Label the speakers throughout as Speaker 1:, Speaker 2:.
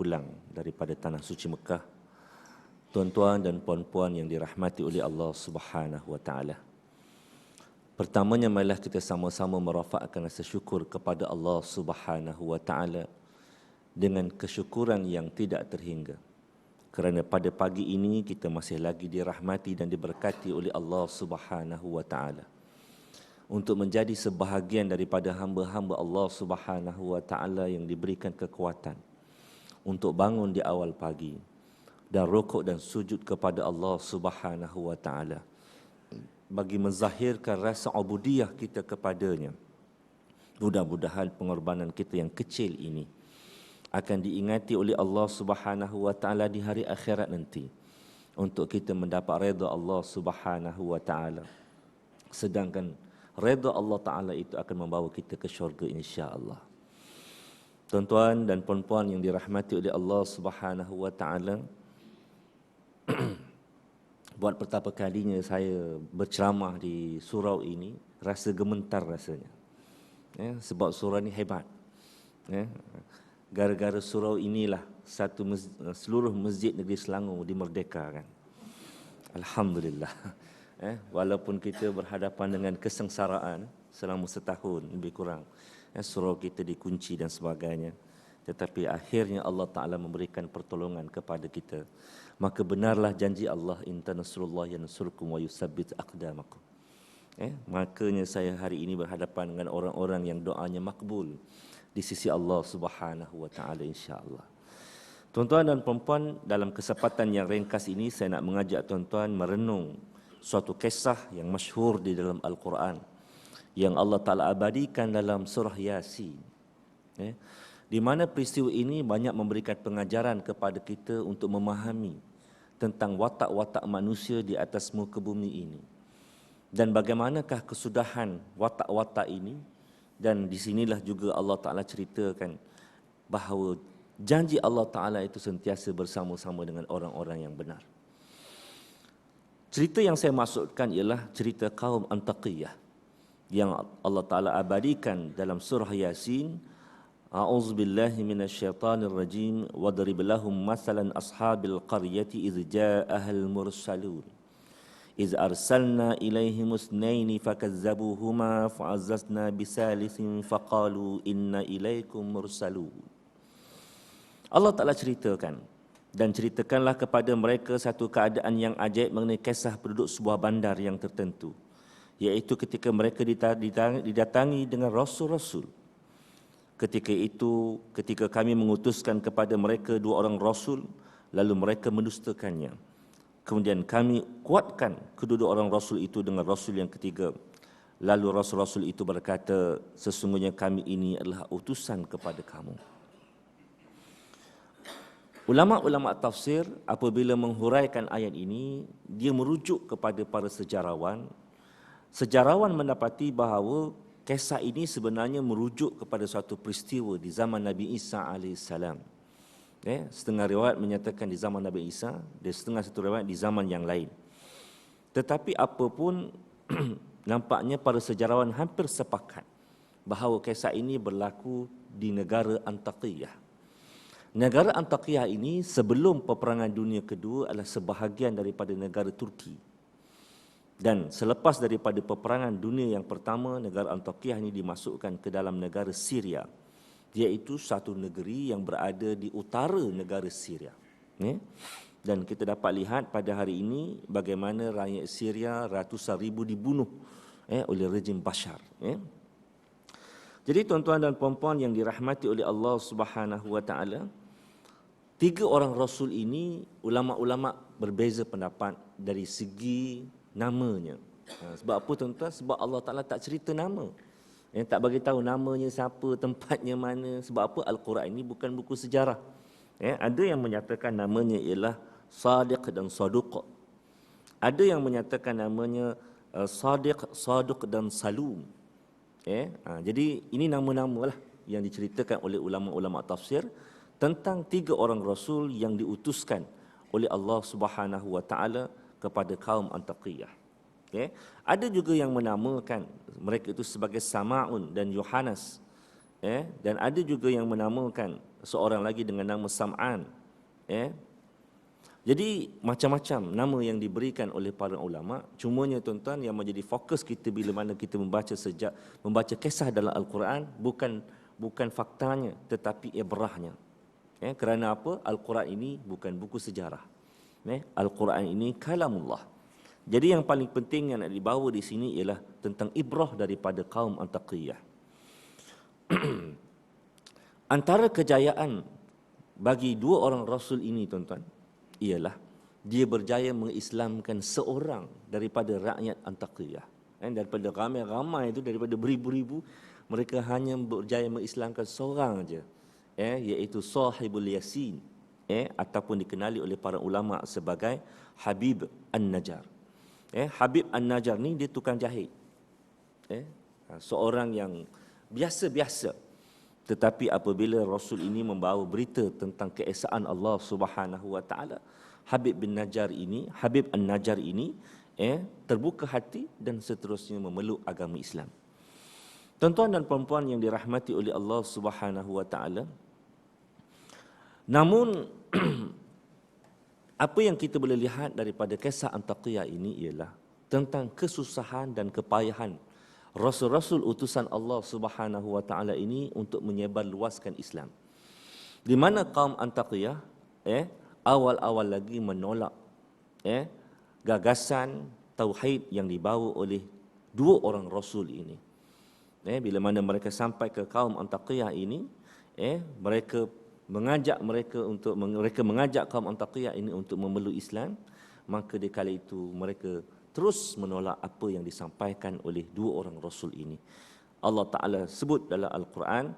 Speaker 1: pulang daripada tanah suci Mekah. Tuan-tuan dan puan-puan yang dirahmati oleh Allah Subhanahu wa taala. Pertamanya marilah kita sama-sama merafakkan rasa syukur kepada Allah Subhanahu wa taala dengan kesyukuran yang tidak terhingga. Kerana pada pagi ini kita masih lagi dirahmati dan diberkati oleh Allah Subhanahu wa taala untuk menjadi sebahagian daripada hamba-hamba Allah Subhanahu wa taala yang diberikan kekuatan untuk bangun di awal pagi dan rukuk dan sujud kepada Allah Subhanahu wa taala bagi menzahirkan rasa ubudiyah kita kepadanya. Mudah-mudahan pengorbanan kita yang kecil ini akan diingati oleh Allah Subhanahu wa taala di hari akhirat nanti untuk kita mendapat redha Allah Subhanahu wa taala. Sedangkan redha Allah taala itu akan membawa kita ke syurga insya-Allah. Tuan-tuan dan puan-puan yang dirahmati oleh Allah Subhanahu wa taala, buat pertama kalinya saya berceramah di surau ini, rasa gemetar rasanya. Sebab surau ini hebat. Gara-gara surau inilah seluruh masjid negeri Selangor dimerdekakan. Alhamdulillah. Walaupun kita berhadapan dengan kesengsaraan selama setahun lebih kurang, surau kita dikunci dan sebagainya, tetapi akhirnya Allah Ta'ala memberikan pertolongan kepada kita. Maka benarlah janji Allah, in tansurullah yansurkum wa yusabbit aqdamakum. Makanya saya hari ini berhadapan dengan orang-orang yang doanya makbul di sisi Allah Subhanahu wa taala insya-Allah. Tuan-tuan dan puan-puan, dalam kesempatan yang ringkas ini saya nak mengajak tuan-tuan merenung suatu kisah yang masyhur di dalam Al-Quran yang Allah Ta'ala abadikan dalam surah Yasin. Di mana peristiwa ini banyak memberikan pengajaran kepada kita untuk memahami tentang watak-watak manusia di atas muka bumi ini. Dan bagaimanakah kesudahan watak-watak ini, dan di sinilah juga Allah Ta'ala ceritakan bahawa janji Allah Ta'ala itu sentiasa bersama-sama dengan orang-orang yang benar. Cerita yang saya maksudkan ialah cerita kaum Antaqiyah yang Allah Ta'ala abadikan dalam surah Yasin. A'udzubillahi minasyaitanirrajim. Wadrib lahum mathalan ashabil qaryati idh ja'ahal mursalun. Idh arsalna ilaihim itsnaini fakazzabuhuma fa'azzazna bisalisin faqalu inna ilaikum mursalun. Allah Ta'ala ceritakan, dan ceritakanlah kepada mereka satu keadaan yang ajaib mengenai kisah penduduk sebuah bandar yang tertentu, iaitu ketika mereka didatangi dengan rasul-rasul. Ketika kami mengutuskan kepada mereka 2 orang rasul, lalu mereka mendustakannya. Kemudian kami kuatkan kedua orang rasul itu dengan rasul yang ketiga. Lalu rasul-rasul itu berkata, sesungguhnya kami ini adalah utusan kepada kamu. Ulama-ulama tafsir apabila menghuraikan ayat ini, dia merujuk kepada para sejarawan. Sejarawan mendapati bahawa kisah ini sebenarnya merujuk kepada suatu peristiwa di zaman Nabi Isa AS. Setengah riwayat menyatakan di zaman Nabi Isa, dan setengah satu riwayat di zaman yang lain. Tetapi apapun, nampaknya para sejarawan hampir sepakat bahawa kisah ini berlaku di negara Antaqiyah. Negara Antaqiyah ini sebelum peperangan dunia kedua adalah sebahagian daripada negara Turki. Dan selepas daripada peperangan dunia yang pertama, negara Antaqiyah ini dimasukkan ke dalam negara Syria, iaitu satu negeri yang berada di utara negara Syria. Dan kita dapat lihat pada hari ini bagaimana rakyat Syria ratusan ribu dibunuh oleh rejim Bashar. Jadi tuan-tuan dan puan-puan yang dirahmati oleh Allah Subhanahu wa taala, 3 orang rasul ini ulama-ulama berbeza pendapat dari segi namanya. Sebab apa tuan-tuan? Sebab Allah Ta'ala tak cerita nama. Tak bagi tahu namanya siapa, tempatnya mana. Sebab apa? Al-Quran ini bukan buku sejarah. Ada yang menyatakan namanya ialah Sadiq dan Saduq. Ada yang menyatakan namanya Sadiq, Saduq dan Salum. Jadi ini nama-nama lah yang diceritakan oleh ulama-ulama tafsir tentang 3 orang rasul yang diutuskan oleh Allah Subhanahu wa taala kepada kaum Antaqiyah. Ada juga yang menamakan mereka itu sebagai Sama'un dan Yohanes. Dan ada juga yang menamakan seorang lagi dengan nama Sam'an. Jadi macam-macam nama yang diberikan oleh para ulama. Cumanya tuan-tuan, yang menjadi fokus kita bila mana kita membaca kisah dalam Al-Quran bukan faktanya tetapi ibrahnya. Kerana apa? Al-Quran ini bukan buku sejarah. Al-Quran ini kalamullah. Jadi yang paling penting yang nak dibawa di sini ialah tentang ibrah daripada kaum Antaqiyah. Antara kejayaan bagi dua orang Rasul ini tuan-tuan ialah dia berjaya mengislamkan seorang daripada rakyat Antaqiyah. Daripada ramai-ramai itu, daripada beribu-ribu, mereka hanya berjaya mengislamkan seorang saja, iaitu Sahibul Yasin, ataupun dikenali oleh para ulama sebagai Habib An-Najjar. Habib An-Najjar ni dia tukang jahit. Seorang yang biasa-biasa, tetapi apabila Rasul ini membawa berita tentang keesaan Allah Subhanahu wa taala, Habib An-Najjar ini terbuka hati dan seterusnya memeluk agama Islam. Tuan-tuan dan puan-puan yang dirahmati oleh Allah Subhanahu wa taala, namun apa yang kita boleh lihat daripada kisah Antaqiyah ini ialah tentang kesusahan dan kepayahan Rasul-Rasul utusan Allah Subhanahu wa taala ini untuk menyebarluaskan Islam. Di mana kaum Antaqiyah awal-awal lagi menolak gagasan tauhid yang dibawa oleh dua orang Rasul ini. Bila mana mereka sampai ke kaum Antaqiyah ini, mereka mengajak kaum Antaqiyah ini untuk memeluk Islam, maka di kala itu mereka terus menolak apa yang disampaikan oleh dua orang Rasul ini. Allah Ta'ala sebut dalam Al-Quran,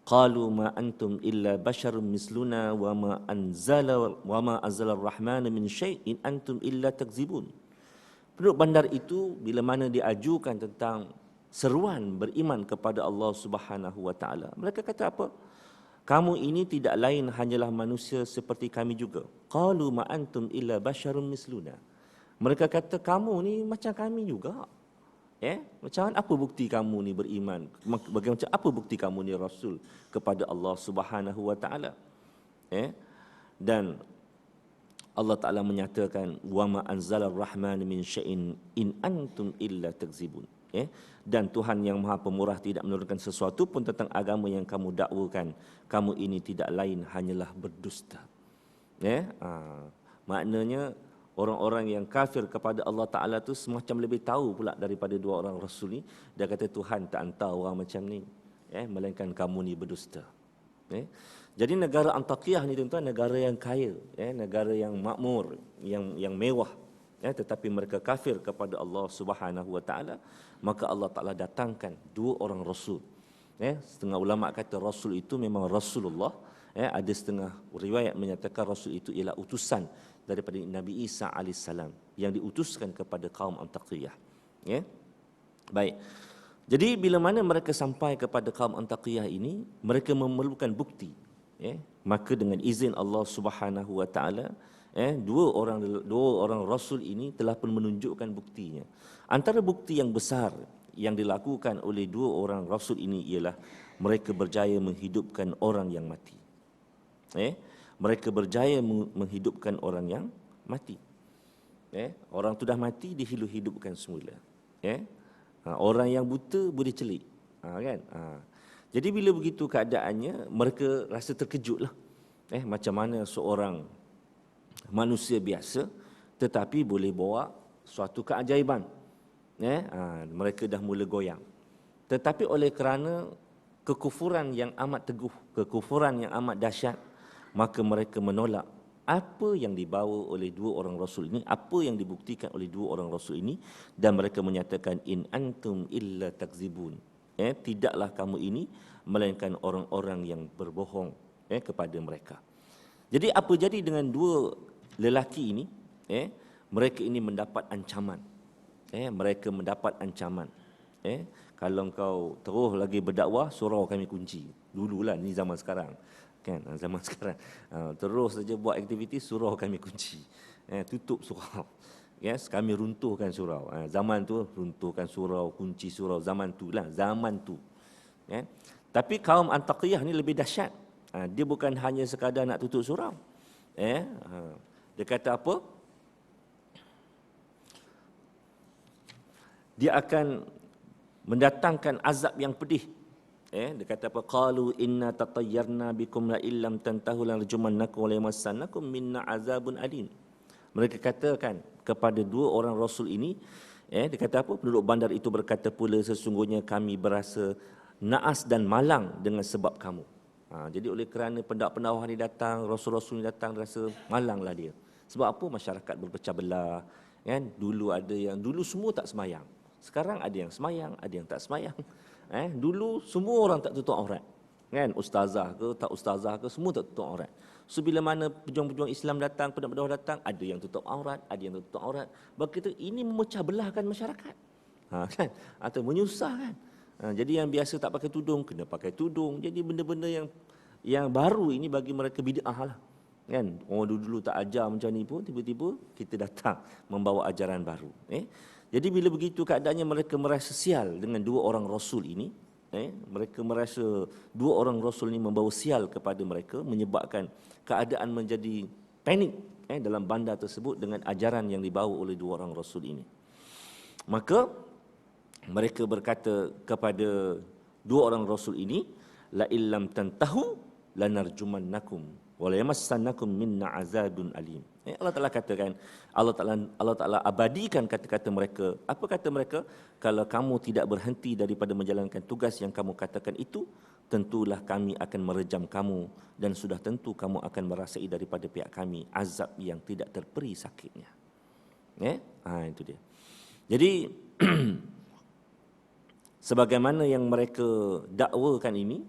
Speaker 1: qalu ma antum illa basharun misluna wa ma anzala ar-Rahman min syai'in antum illa takzibun. Penduduk bandar itu bila mana diajukan tentang seruan beriman kepada Allah Subhanahu wa taala, mereka kata apa? Kamu ini tidak lain hanyalah manusia seperti kami juga. Qalu ma antum illa basharun misluna. Mereka kata kamu ni macam kami juga. Macam apa bukti kamu ni beriman? Bagaimana apa bukti kamu ni rasul kepada Allah Subhanahu wa taala? Dan Allah Taala menyatakan wa ma anzala ar-Rahman min syai'in in antum illa takzibun. Dan Tuhan yang Maha Pemurah tidak menurunkan sesuatu pun tentang agama yang kamu dakwakan. Kamu ini tidak lain hanyalah berdusta. Maknanya orang-orang yang kafir kepada Allah Ta'ala tu semacam lebih tahu pula daripada dua orang Rasul ni. Dia kata Tuhan tak hantar orang macam ni, melainkan kamu ni berdusta. Jadi negara Antaqiyah ni tuan-tuan, negara yang kaya, negara yang makmur, yang mewah, tetapi mereka kafir kepada Allah Subhanahu wa taala, maka Allah Ta'ala datangkan dua orang Rasul. Setengah ulama kata Rasul itu memang Rasulullah, ada setengah riwayat menyatakan Rasul itu ialah utusan daripada Nabi Isa AS yang diutuskan kepada kaum Antaqiyah. Baik. Jadi bila mana mereka sampai kepada kaum Antaqiyah ini, mereka memerlukan bukti. Maka dengan izin Allah Subhanahu wa taala, dua orang Rasul ini telah pun menunjukkan buktinya. Antara bukti yang besar yang dilakukan oleh dua orang Rasul ini ialah mereka berjaya menghidupkan orang yang mati. Mereka berjaya menghidupkan orang yang mati. Orang tu dah mati, dihidup-hidupkan semula. Orang yang buta boleh celik. Kan? Jadi bila begitu keadaannya, mereka rasa terkejutlah. Macam mana seorang manusia biasa tetapi boleh bawa suatu keajaiban. Mereka dah mula goyang. Tetapi oleh kerana kekufuran yang amat teguh, kekufuran yang amat dahsyat, maka mereka menolak apa yang dibawa oleh dua orang Rasul ini, apa yang dibuktikan oleh dua orang Rasul ini, dan mereka menyatakan in antum illa takzibun. Tidaklah kamu ini melainkan orang-orang yang berbohong kepada mereka. Jadi apa jadi dengan dua lelaki ini? Mereka ini mendapat ancaman. Mereka mendapat ancaman. Kalau kau terus lagi berdakwah, surau kami kunci. Dululah, ni zaman sekarang. Kan, zaman sekarang terus saja buat aktiviti, surau kami kunci, tutup surau, kami runtuhkan surau. Zaman tu runtuhkan surau, kunci surau, zaman tu. Tapi kaum Antaqiyah ni lebih dahsyat. Dia bukan hanya sekadar nak tutup surau. Dia kata apa? Dia akan mendatangkan azab yang pedih. Dia kata apa? Qalu inna tatayyarna bikum la illam tantahu lanarjumannakum wa la yamassannakum minna azabun alim. Mereka katakan kepada dua orang rasul ini, dia kata apa? Penduduk bandar itu berkata pula, sesungguhnya kami berasa naas dan malang dengan sebab kamu. Jadi oleh kerana pendak-pendakwa ni datang, rasul-rasul ni datang, rasa malanglah dia. Sebab apa? Masyarakat berpecah belah. Kan? Dulu semua tak semayang. Sekarang ada yang semayang, ada yang tak semayang. Dulu semua orang tak tutup aurat. Kan? Ustazah ke, tak ustazah ke, semua tak tutup aurat. So bila mana pejuang-pejuang Islam datang, pendak-pendakwa datang, ada yang tutup aurat, ada yang tak tutup aurat. Begitu ini memecah belahkan masyarakat. Kan? Atau menyusahkan. Jadi yang biasa tak pakai tudung, kena pakai tudung. Jadi benda-benda yang baru ini bagi mereka bid'ah lah. Kan? Orang dulu tak ajar macam ni pun, tiba-tiba kita datang membawa ajaran baru. Jadi bila begitu keadaannya, mereka merasa sial dengan dua orang rasul ini. Mereka merasa dua orang rasul ini membawa sial kepada mereka, menyebabkan keadaan menjadi panik dalam bandar tersebut dengan ajaran yang dibawa oleh dua orang rasul ini. Maka mereka berkata kepada dua orang rasul ini, la illam tantahu lanarjumannakum wa la yamassannakum minna azabun alim. Allah Ta'ala katakan, Allah Ta'ala abadikan kata-kata mereka. Apa kata mereka? Kalau kamu tidak berhenti daripada menjalankan tugas yang kamu katakan itu, tentulah kami akan merejam kamu, dan sudah tentu kamu akan merasai daripada pihak kami azab yang tidak terperi sakitnya. Itu dia. Jadi sebagaimana yang mereka dakwakan ini,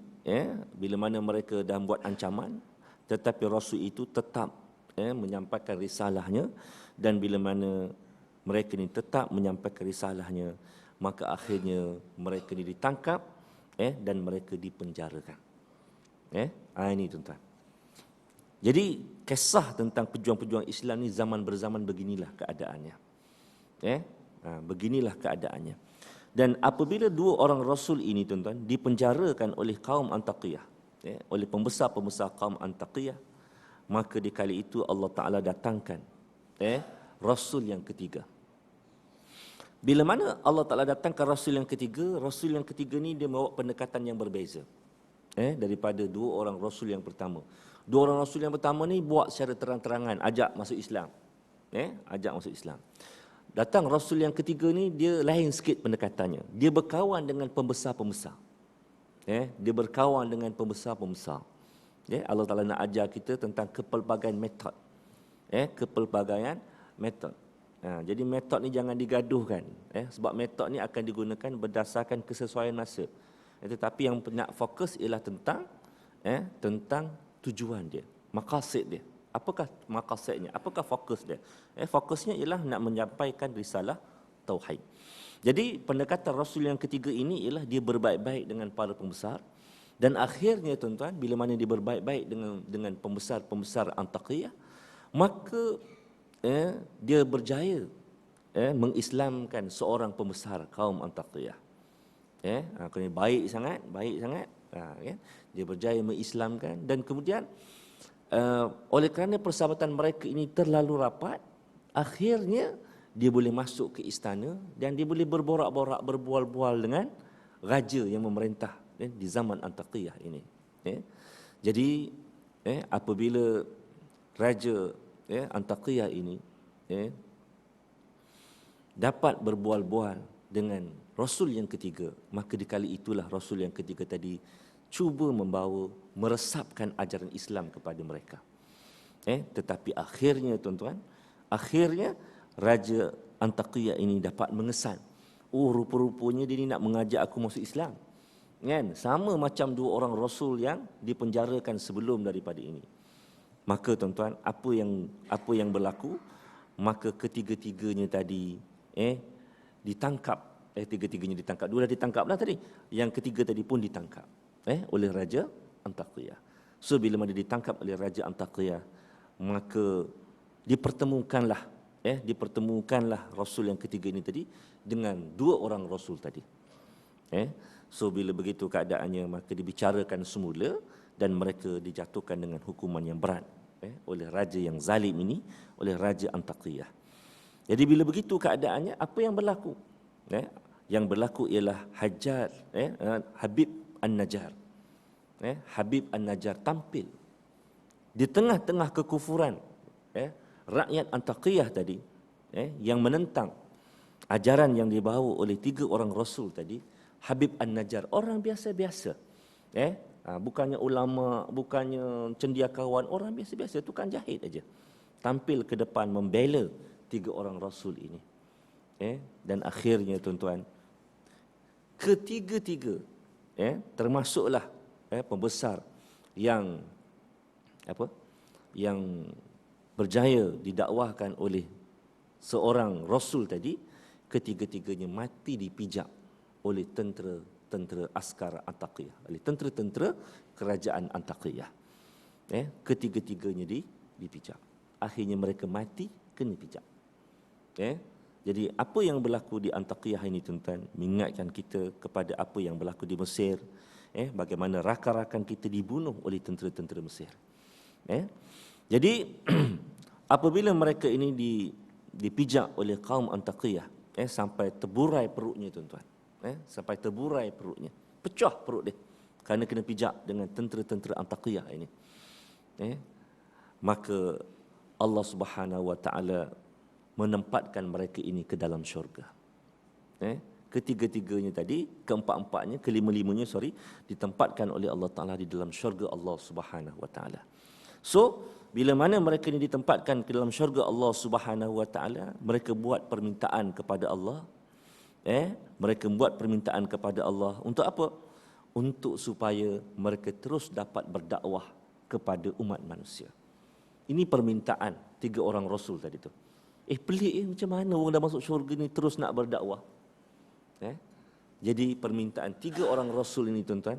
Speaker 1: bila mana mereka dah buat ancaman, tetapi Rasul itu tetap menyampaikan risalahnya, dan bila mana mereka ni tetap menyampaikan risalahnya, maka akhirnya mereka ni ditangkap dan mereka dipenjarakan. Ini tuan-tuan. Jadi kisah tentang pejuang-pejuang Islam ni zaman berzaman beginilah keadaannya. Beginilah keadaannya. Dan apabila dua orang rasul ini tuan-tuan dipenjarakan oleh kaum Antaqiyah, oleh pembesar-pembesar kaum Antaqiyah, maka di kali itu Allah Ta'ala datangkan Rasul yang ketiga. Bila mana Allah Ta'ala datangkan Rasul yang ketiga ni dia membawa pendekatan yang berbeza daripada dua orang Rasul yang pertama. Dua orang Rasul yang pertama ni buat secara terang-terangan, ajak masuk Islam. Ajak masuk Islam. Datang Rasul yang ketiga ni, dia lain sikit pendekatannya. Dia berkawan dengan pembesar-pembesar. Dia berkawan dengan pembesar-pembesar. Allah Ta'ala nak ajar kita tentang kepelbagaian metod. Kepelbagaian metod. Jadi metod ni jangan digaduhkan. Sebab metod ni akan digunakan berdasarkan kesesuaian masa. Tetapi yang nak fokus ialah tentang tujuan dia, maqasid dia. Apakah maqasidnya? Apakah fokus dia? Fokusnya ialah nak menyampaikan risalah tauhid. Jadi pendekatan Rasul yang ketiga ini ialah dia berbaik-baik dengan para pembesar. Dan akhirnya tuan-tuan, bila mana dia berbaik-baik dengan pembesar-pembesar Antaqiyah, maka dia berjaya mengislamkan seorang pembesar kaum Antaqiyah. Baik sangat. Dia berjaya mengislamkan, dan kemudian oleh kerana persahabatan mereka ini terlalu rapat, akhirnya dia boleh masuk ke istana dan dia boleh berborak-borak, berbual-bual dengan raja yang memerintah di zaman Antaqiyah ini. Jadi apabila raja Antaqiyah ini dapat berbual-bual dengan Rasul yang ketiga, maka di kali itulah Rasul yang ketiga tadi cuba meresapkan ajaran Islam kepada mereka. Tetapi akhirnya tuan-tuan, Raja Antaqiyah ini dapat mengesan, rupa-rupanya dia ni nak mengajak aku masuk Islam. Kan? Sama macam dua orang Rasul yang dipenjarakan sebelum daripada ini. Maka tuan-tuan, apa yang berlaku? Maka ketiga-tiganya tadi ditangkap. Tiga-tiganya ditangkap. Dua dah ditangkap dah tadi. Yang ketiga tadi pun ditangkap oleh Raja Antaqiyah. So bila mana ditangkap oleh Raja Antaqiyah, maka dipertemukanlah Rasul yang ketiga ini tadi dengan dua orang Rasul tadi. So bila begitu keadaannya, maka dibicarakan semula dan mereka dijatuhkan dengan hukuman yang berat oleh raja yang zalim ini, oleh Raja Antaqiyah. Jadi bila begitu keadaannya, apa yang berlaku? Yang berlaku ialah Habib An-Najjar. Habib An-Najjar tampil di tengah-tengah kekufuran rakyat Antaqiyah tadi, yang menentang ajaran yang dibawa oleh 3 orang Rasul tadi. Habib An-Najjar, orang biasa-biasa, bukannya ulama, bukannya cendekiawan, orang biasa-biasa, tukang jahit aja, tampil ke depan membela 3 orang Rasul ini. Dan akhirnya tuan-tuan, ketiga-tiga, termasuklah pembesar yang yang berjaya didakwahkan oleh seorang Rasul tadi, ketiga-tiganya mati dipijak oleh tentera askar Antaqiyah, oleh tentera-tentera kerajaan Antaqiyah. Ketiga-tiganya dipijak. Akhirnya mereka mati kena pijak. Jadi apa yang berlaku di Antaqiyah ini tuan-tuan mengingatkan kita kepada apa yang berlaku di Mesir, bagaimana rakan-rakan kita dibunuh oleh tentera-tentera Mesir. Jadi apabila mereka ini dipijak oleh kaum Antaqiyah, sampai terburai perutnya tuan-tuan, sampai terburai perutnya, pecah perut dia kerana kena pijak dengan tentera-tentera Antaqiyah ini. Maka Allah Subhanahu Wa Taala menempatkan mereka ini ke dalam syurga. Ketiga-tiganya tadi, keempat-empatnya, kelima-limanya ditempatkan oleh Allah Taala di dalam syurga Allah Subhanahu Wa Taala. So, bila mana mereka ini ditempatkan ke dalam syurga Allah Subhanahu Wa Taala, mereka buat permintaan kepada Allah. Mereka buat permintaan kepada Allah untuk apa? Untuk supaya mereka terus dapat berdakwah kepada umat manusia. Ini permintaan 3 orang Rasul tadi tu. Pelik macam mana orang dah masuk syurga ni terus nak berdakwah? Jadi permintaan 3 orang Rasul ini tuan-tuan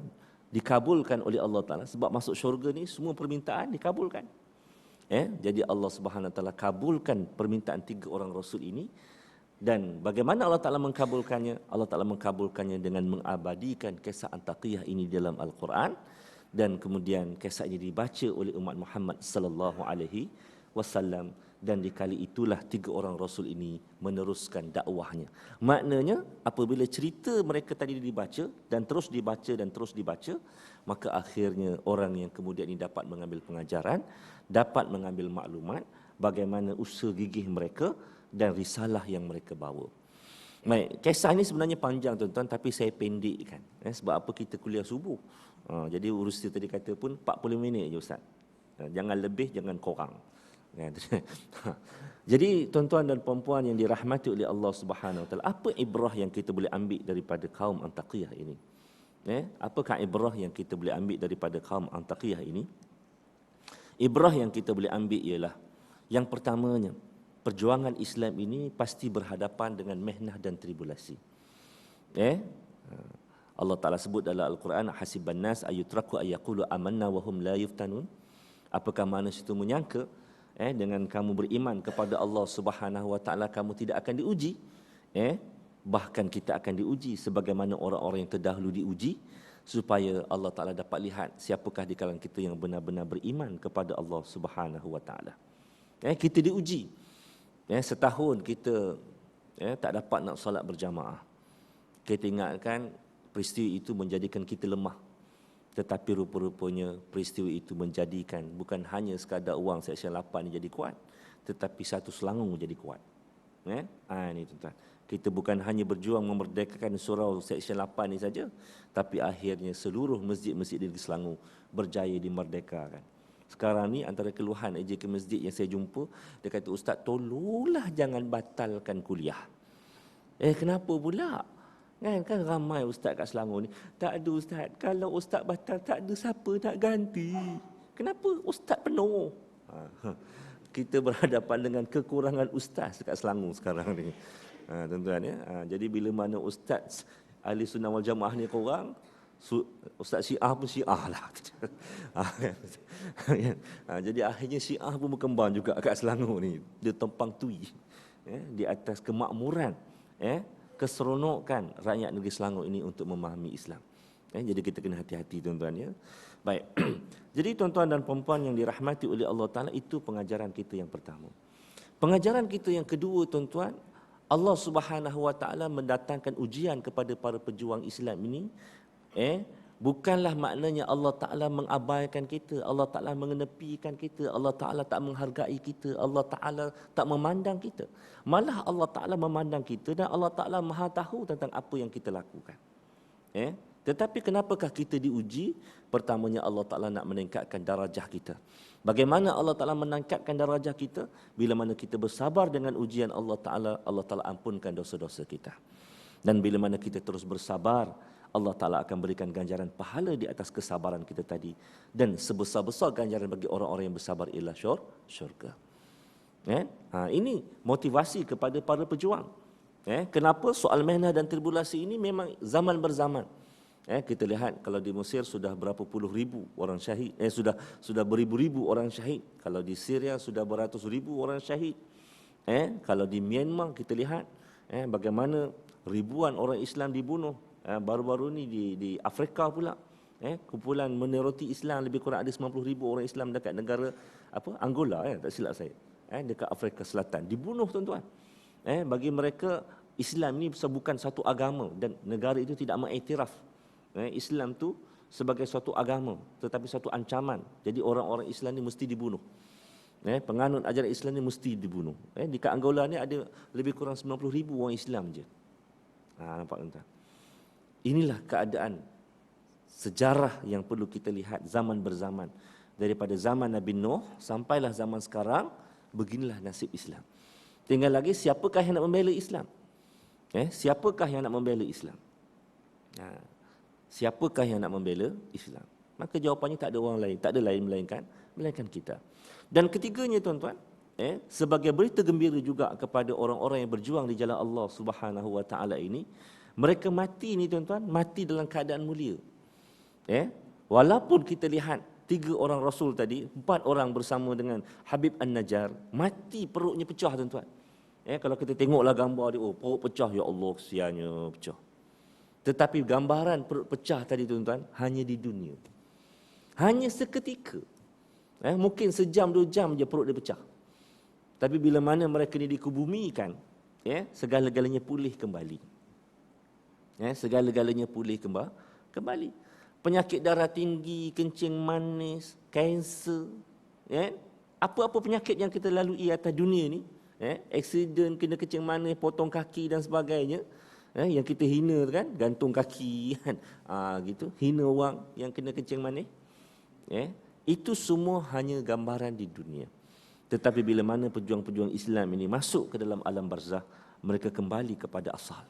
Speaker 1: dikabulkan oleh Allah Ta'ala, sebab masuk syurga ni semua permintaan dikabulkan. Jadi Allah Subhanahu Wa Taala kabulkan permintaan 3 orang Rasul ini. Dan bagaimana Allah Ta'ala mengkabulkannya? Allah Ta'ala mengkabulkannya dengan mengabadikan kisah Antaqiyah ini dalam Al-Quran, dan kemudian kisah ini dibaca oleh umat Muhammad sallallahu alaihi wasallam, dan di kali itulah 3 orang Rasul ini meneruskan dakwahnya. Maknanya apabila cerita mereka tadi dibaca dan terus dibaca, maka akhirnya orang yang kemudian ini dapat mengambil pengajaran, dapat mengambil maklumat bagaimana usaha gigih mereka dan risalah yang mereka bawa. Baik, kisah ini sebenarnya panjang tuan-tuan, tapi saya pendekkan. Sebab apa kita kuliah subuh. Jadi urus tadi kata pun 40 minit je Ustaz. Jangan lebih, jangan kurang. Jadi tuan-tuan dan puan-puan yang dirahmati oleh Allah Subhanahu Wa Taala, apa ibrah yang kita boleh ambil daripada kaum Antaqiyah ini? Apakah ibrah yang kita boleh ambil daripada kaum Antaqiyah ini? Ibrah yang kita boleh ambil ialah, yang pertamanya, perjuangan Islam ini pasti berhadapan dengan mihnah dan tribulasi. Allah Ta'ala sebut dalam Al-Quran, hasiban nas ayutraku ayyaqulu amanna wa hum la yuftanun. Apakah manusia itu menyangka dengan kamu beriman kepada Allah Subhanahu Wa Ta'ala kamu tidak akan diuji? Bahkan kita akan diuji sebagaimana orang-orang yang terdahulu diuji, supaya Allah Ta'ala dapat lihat siapakah di kalangan kita yang benar-benar beriman kepada Allah Subhanahu Wa Ta'ala. Kita diuji. Setahun kita tak dapat nak solat berjamaah. Kita ingatkan peristiwa itu menjadikan kita lemah. Tetapi rupa-rupanya peristiwa itu menjadikan bukan hanya sekadar uang Seksyen 8 ni jadi kuat, tetapi satu Selangor jadi kuat. Ini tuan-tuan. Kita bukan hanya berjuang memerdekakan surau Seksyen 8 ni saja, tapi akhirnya seluruh masjid-masjid di Selangor berjaya dimerdekakan. Sekarang ni antara keluhan AJK Masjid yang saya jumpa, dia kata, Ustaz tolonglah jangan batalkan kuliah. Kenapa pula? Kan ramai ustaz kat Selangor ni. Tak ada Ustaz, kalau ustaz batal tak ada siapa nak ganti. Kenapa? Ustaz penuh. Kita berhadapan dengan kekurangan ustaz dekat Selangor sekarang ni. Tuan-tuan ya. Jadi bila mana ustaz Ahli Sunnah wal Jamaah ni kurang, Ustaz Syiah pun Syiah lah. Jadi akhirnya Syiah pun berkembang juga kat Selangor ni. Dia tempang tui di atas kemakmuran keseronokan rakyat negeri Selangor ini untuk memahami Islam. Jadi kita kena hati-hati tuan-tuan ya. Baik. Jadi tuan-tuan dan puan-puan yang dirahmati oleh Allah Ta'ala, itu pengajaran kita yang pertama. Pengajaran kita yang kedua tuan-tuan, Allah Subhanahu Wa Ta'ala mendatangkan ujian kepada para pejuang Islam ini. Bukanlah maknanya Allah Ta'ala mengabaikan kita, Allah Ta'ala mengenepikan kita, Allah Ta'ala tak menghargai kita, Allah Ta'ala tak memandang kita. Malah Allah Ta'ala memandang kita dan Allah Ta'ala maha tahu tentang apa yang kita lakukan. Tetapi kenapakah kita diuji? Pertamanya Allah Ta'ala nak meningkatkan darajah kita. Bagaimana Allah Ta'ala meningkatkan darajah kita? Bila mana kita bersabar dengan ujian Allah Ta'ala ampunkan dosa-dosa kita. Dan bila mana kita terus bersabar, Allah Ta'ala akan berikan ganjaran pahala di atas kesabaran kita tadi. Dan sebesar-besar ganjaran bagi orang-orang yang bersabar ialah syurga. Ini motivasi kepada para pejuang. Kenapa soal mihna dan tribulasi ini memang zaman berzaman. Kita lihat kalau di Mesir sudah berapa puluh ribu orang syahid, sudah beribu-ribu orang syahid. Kalau di Syria sudah beratus ribu orang syahid. Kalau di Myanmar kita lihat bagaimana ribuan orang Islam dibunuh. Baru-baru ni di Afrika pula, kumpulan minoriti Islam lebih kurang ada 90,000 orang Islam dekat negara Angola, tak silap saya, dekat Afrika Selatan dibunuh tuan-tuan. Bagi mereka Islam ni bukan satu agama dan negara itu tidak mengiktiraf Islam tu sebagai suatu agama, tetapi satu ancaman. Jadi orang-orang Islam ni mesti dibunuh. Penganut ajaran Islam ni mesti dibunuh. Di Angola ni ada lebih kurang 90,000 orang Islam je. Nampak tuan-tuan? Inilah keadaan sejarah yang perlu kita lihat zaman berzaman. Daripada zaman Nabi Nuh sampailah zaman sekarang, beginilah nasib Islam. Tinggal lagi siapakah yang nak membela Islam? Siapakah yang nak membela Islam? Siapakah yang nak membela Islam? Maka jawapannya tak ada orang lain, tak ada lain melainkan kita. Dan ketiganya tuan-tuan, sebagai berita gembira juga kepada orang-orang yang berjuang di jalan Allah Subhanahu Wa Ta'ala ini, mereka mati ni tuan-tuan, mati dalam keadaan mulia. Walaupun kita lihat 3 orang Rasul tadi, 4 orang bersama dengan Habib An-Najjar, mati perutnya pecah tuan-tuan. Kalau kita tengoklah gambar dia, perut pecah, ya Allah kesiannya pecah. Tetapi gambaran perut pecah tadi tuan-tuan, hanya di dunia. Hanya seketika. Mungkin sejam 2 jam je perut dia pecah. Tapi bila mana mereka ni dikebumikan, segala-galanya pulih kembali. Segala-galanya pulih kembali. Penyakit darah tinggi, kencing manis, kanser, apa-apa penyakit yang kita lalui atas dunia ni, aksiden, kena kencing manis, potong kaki dan sebagainya, yang kita hina kan, gantung kaki kan, gitu, hina orang yang kena kencing manis, itu semua hanya gambaran di dunia. Tetapi bila mana pejuang-pejuang Islam ini masuk ke dalam alam barzah, mereka kembali kepada asal.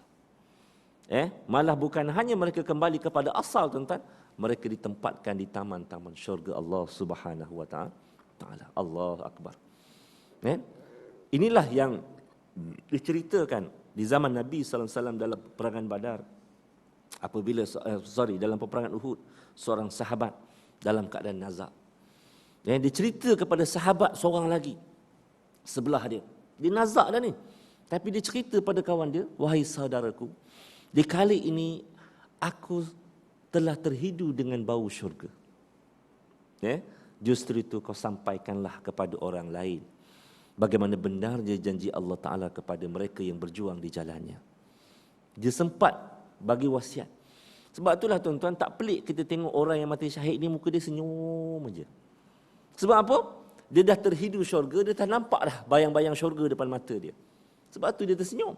Speaker 1: Malah bukan hanya mereka kembali kepada asal tuan-tuan, mereka ditempatkan di taman-taman syurga Allah Subhanahu Wa Ta'ala. Allahu Akbar. Inilah yang diceritakan di zaman Nabi sallallahu alaihi wasallam dalam peperangan Badar. Apabila dalam peperangan Uhud, seorang sahabat dalam keadaan nazak. Dia cerita kepada sahabat seorang lagi sebelah dia. Dia nazak dah ni. Tapi dia cerita pada kawan dia, wahai saudaraku, di kali ini aku telah terhidu dengan bau syurga. Justru itu kau sampaikanlah kepada orang lain bagaimana benarnya janji Allah Ta'ala kepada mereka yang berjuang di jalannya. Dia sempat bagi wasiat. Sebab itulah tuan-tuan, tak pelik kita tengok orang yang mati syahid ni muka dia senyum aja. Sebab apa? Dia dah terhidu syurga, dia dah nampak dah bayang-bayang syurga depan mata dia. Sebab tu dia tersenyum.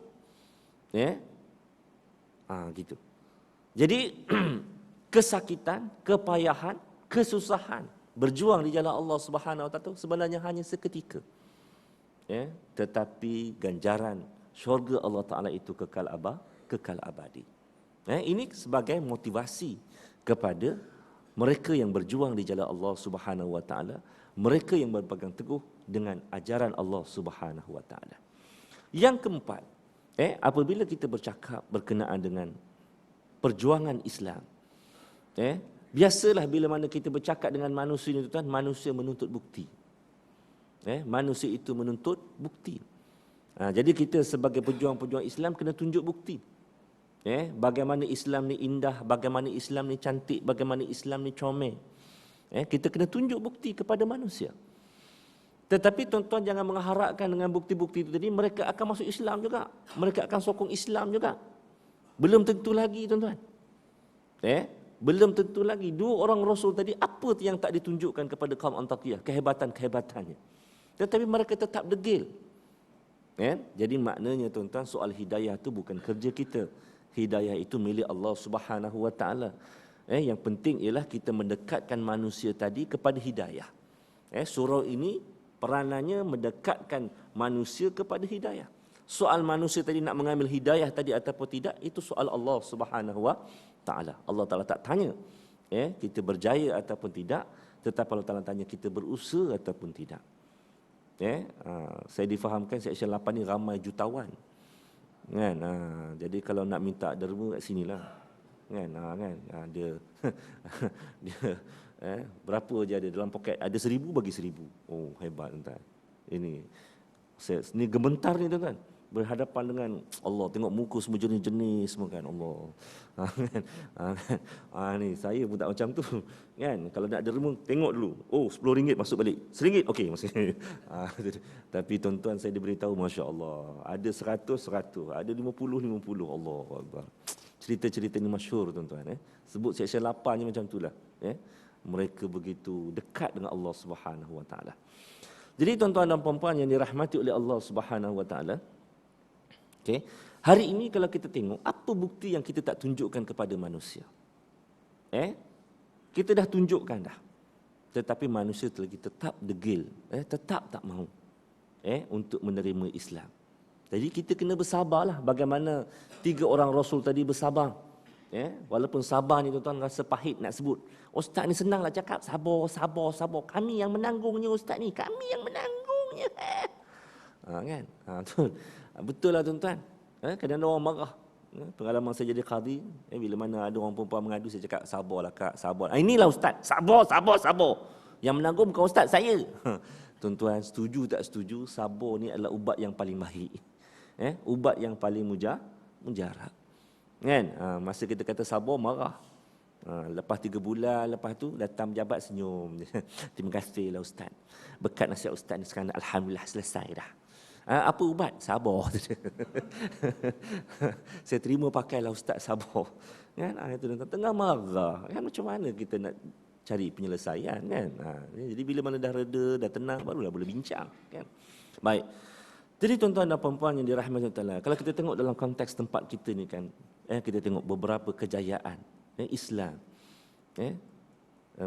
Speaker 1: Gitu. Jadi kesakitan, kepayahan, kesusahan berjuang di jalan Allah Subhanahu Wa Taala sebenarnya hanya seketika. Tetapi ganjaran syurga Allah Taala itu kekal abadi. Ini sebagai motivasi kepada mereka yang berjuang di jalan Allah Subhanahu Wa Taala, mereka yang berpegang teguh dengan ajaran Allah Subhanahu Wa Taala. Yang keempat, apabila kita bercakap berkenaan dengan perjuangan Islam, biasalah bila mana kita bercakap dengan manusia ini tuan, manusia menuntut bukti. Manusia itu menuntut bukti. Jadi kita sebagai pejuang-pejuang Islam kena tunjuk bukti. Bagaimana Islam ni indah, bagaimana Islam ni cantik, bagaimana Islam ni comel. Kita kena tunjuk bukti kepada manusia. Tetapi tuan-tuan jangan mengharapkan dengan bukti-bukti itu tadi mereka akan masuk Islam juga. Mereka akan sokong Islam juga. Belum tentu lagi tuan-tuan. Belum tentu lagi. Dua orang Rasul tadi apa yang tak ditunjukkan kepada kaum Antakiyah, kehebatan-kehebatannya. Tetapi mereka tetap degil. Jadi maknanya tuan-tuan, soal hidayah itu bukan kerja kita. Hidayah itu milik Allah Subhanahu Wa Taala. Yang penting ialah kita mendekatkan manusia tadi kepada hidayah. Surau ini peranannya mendekatkan manusia kepada hidayah. Soal manusia tadi nak mengambil hidayah tadi ataupun tidak, itu soal Allah Subhanahu Wa Taala. Allah Taala tak tanya kita berjaya ataupun tidak, tetapi Allah Taala tanya kita berusaha ataupun tidak. Saya difahamkan Seksyen 8 ni ramai jutawan. Kan? Jadi kalau nak minta derma kat sinilah. Kan? Dia berapa je ada dalam poket, ada 1,000 bagi 1,000. Oh, hebat tuan. Ini gementar ni tuan, berhadapan dengan Allah, tengok muka semua jenis-jenis semua kan, Allah. Ni saya pun tak macam tu kan. Kalau nak derma tengok dulu, oh RM10 masuk balik, RM1 okey masuk. Tapi tuan-tuan, saya diberitahu masya-Allah, ada 100, ada 50, Allah Akbar. Cerita-cerita ni masyhur tuan-tuan. Sebut Seksyen 8 ni macam itulah. Mereka begitu dekat dengan Allah Subhanahu Wa Taala. Jadi tuan-tuan dan puan-puan yang dirahmati oleh Allah Subhanahu Wa Taala, hari ini kalau kita tengok apa bukti yang kita tak tunjukkan kepada manusia. Kita dah tunjukkan dah. Tetapi manusia lagi tetap degil, tetap tak mahu untuk menerima Islam. Jadi kita kena bersabarlah bagaimana 3 orang Rasul tadi bersabar. Walaupun sabar ni tuan-tuan rasa pahit nak sebut. Ustaz ni senanglah cakap sabar. Kami yang menanggungnya ustaz ni. Kami yang menanggungnya. Kan? Betul lah tuan-tuan. Kadang-kadang orang marah. Pengalaman saya jadi qadi, bila mana ada orang perempuan mengadu, saya cakap sabarlah kak, sabar. Inilah ustaz. Sabar. Yang menanggung bukan ustaz, saya. Tuan-tuan, setuju tak setuju, sabar ni adalah ubat yang paling baik. Ubat yang paling mujarab. Kan? Masa kita kata sabar, marah. Lepas 3 bulan, lepas tu datang pejabat senyum. Terima kasihlah ustaz. Berkat nasihat ustaz ni sekarang alhamdulillah selesai dah. Apa ubat? Sabar. Saya terima pakailah ustaz, sabar. Kan? Itu tengah marah. Kan macam mana kita nak cari penyelesaian kan? Jadi bila mana dah reda, dah tenang, barulah boleh bincang kan. Baik. Jadi tuan-tuan dan puan-puan yang dirahmati Allah, kalau kita tengok dalam konteks tempat kita ni kan, kita tengok beberapa kejayaan Islam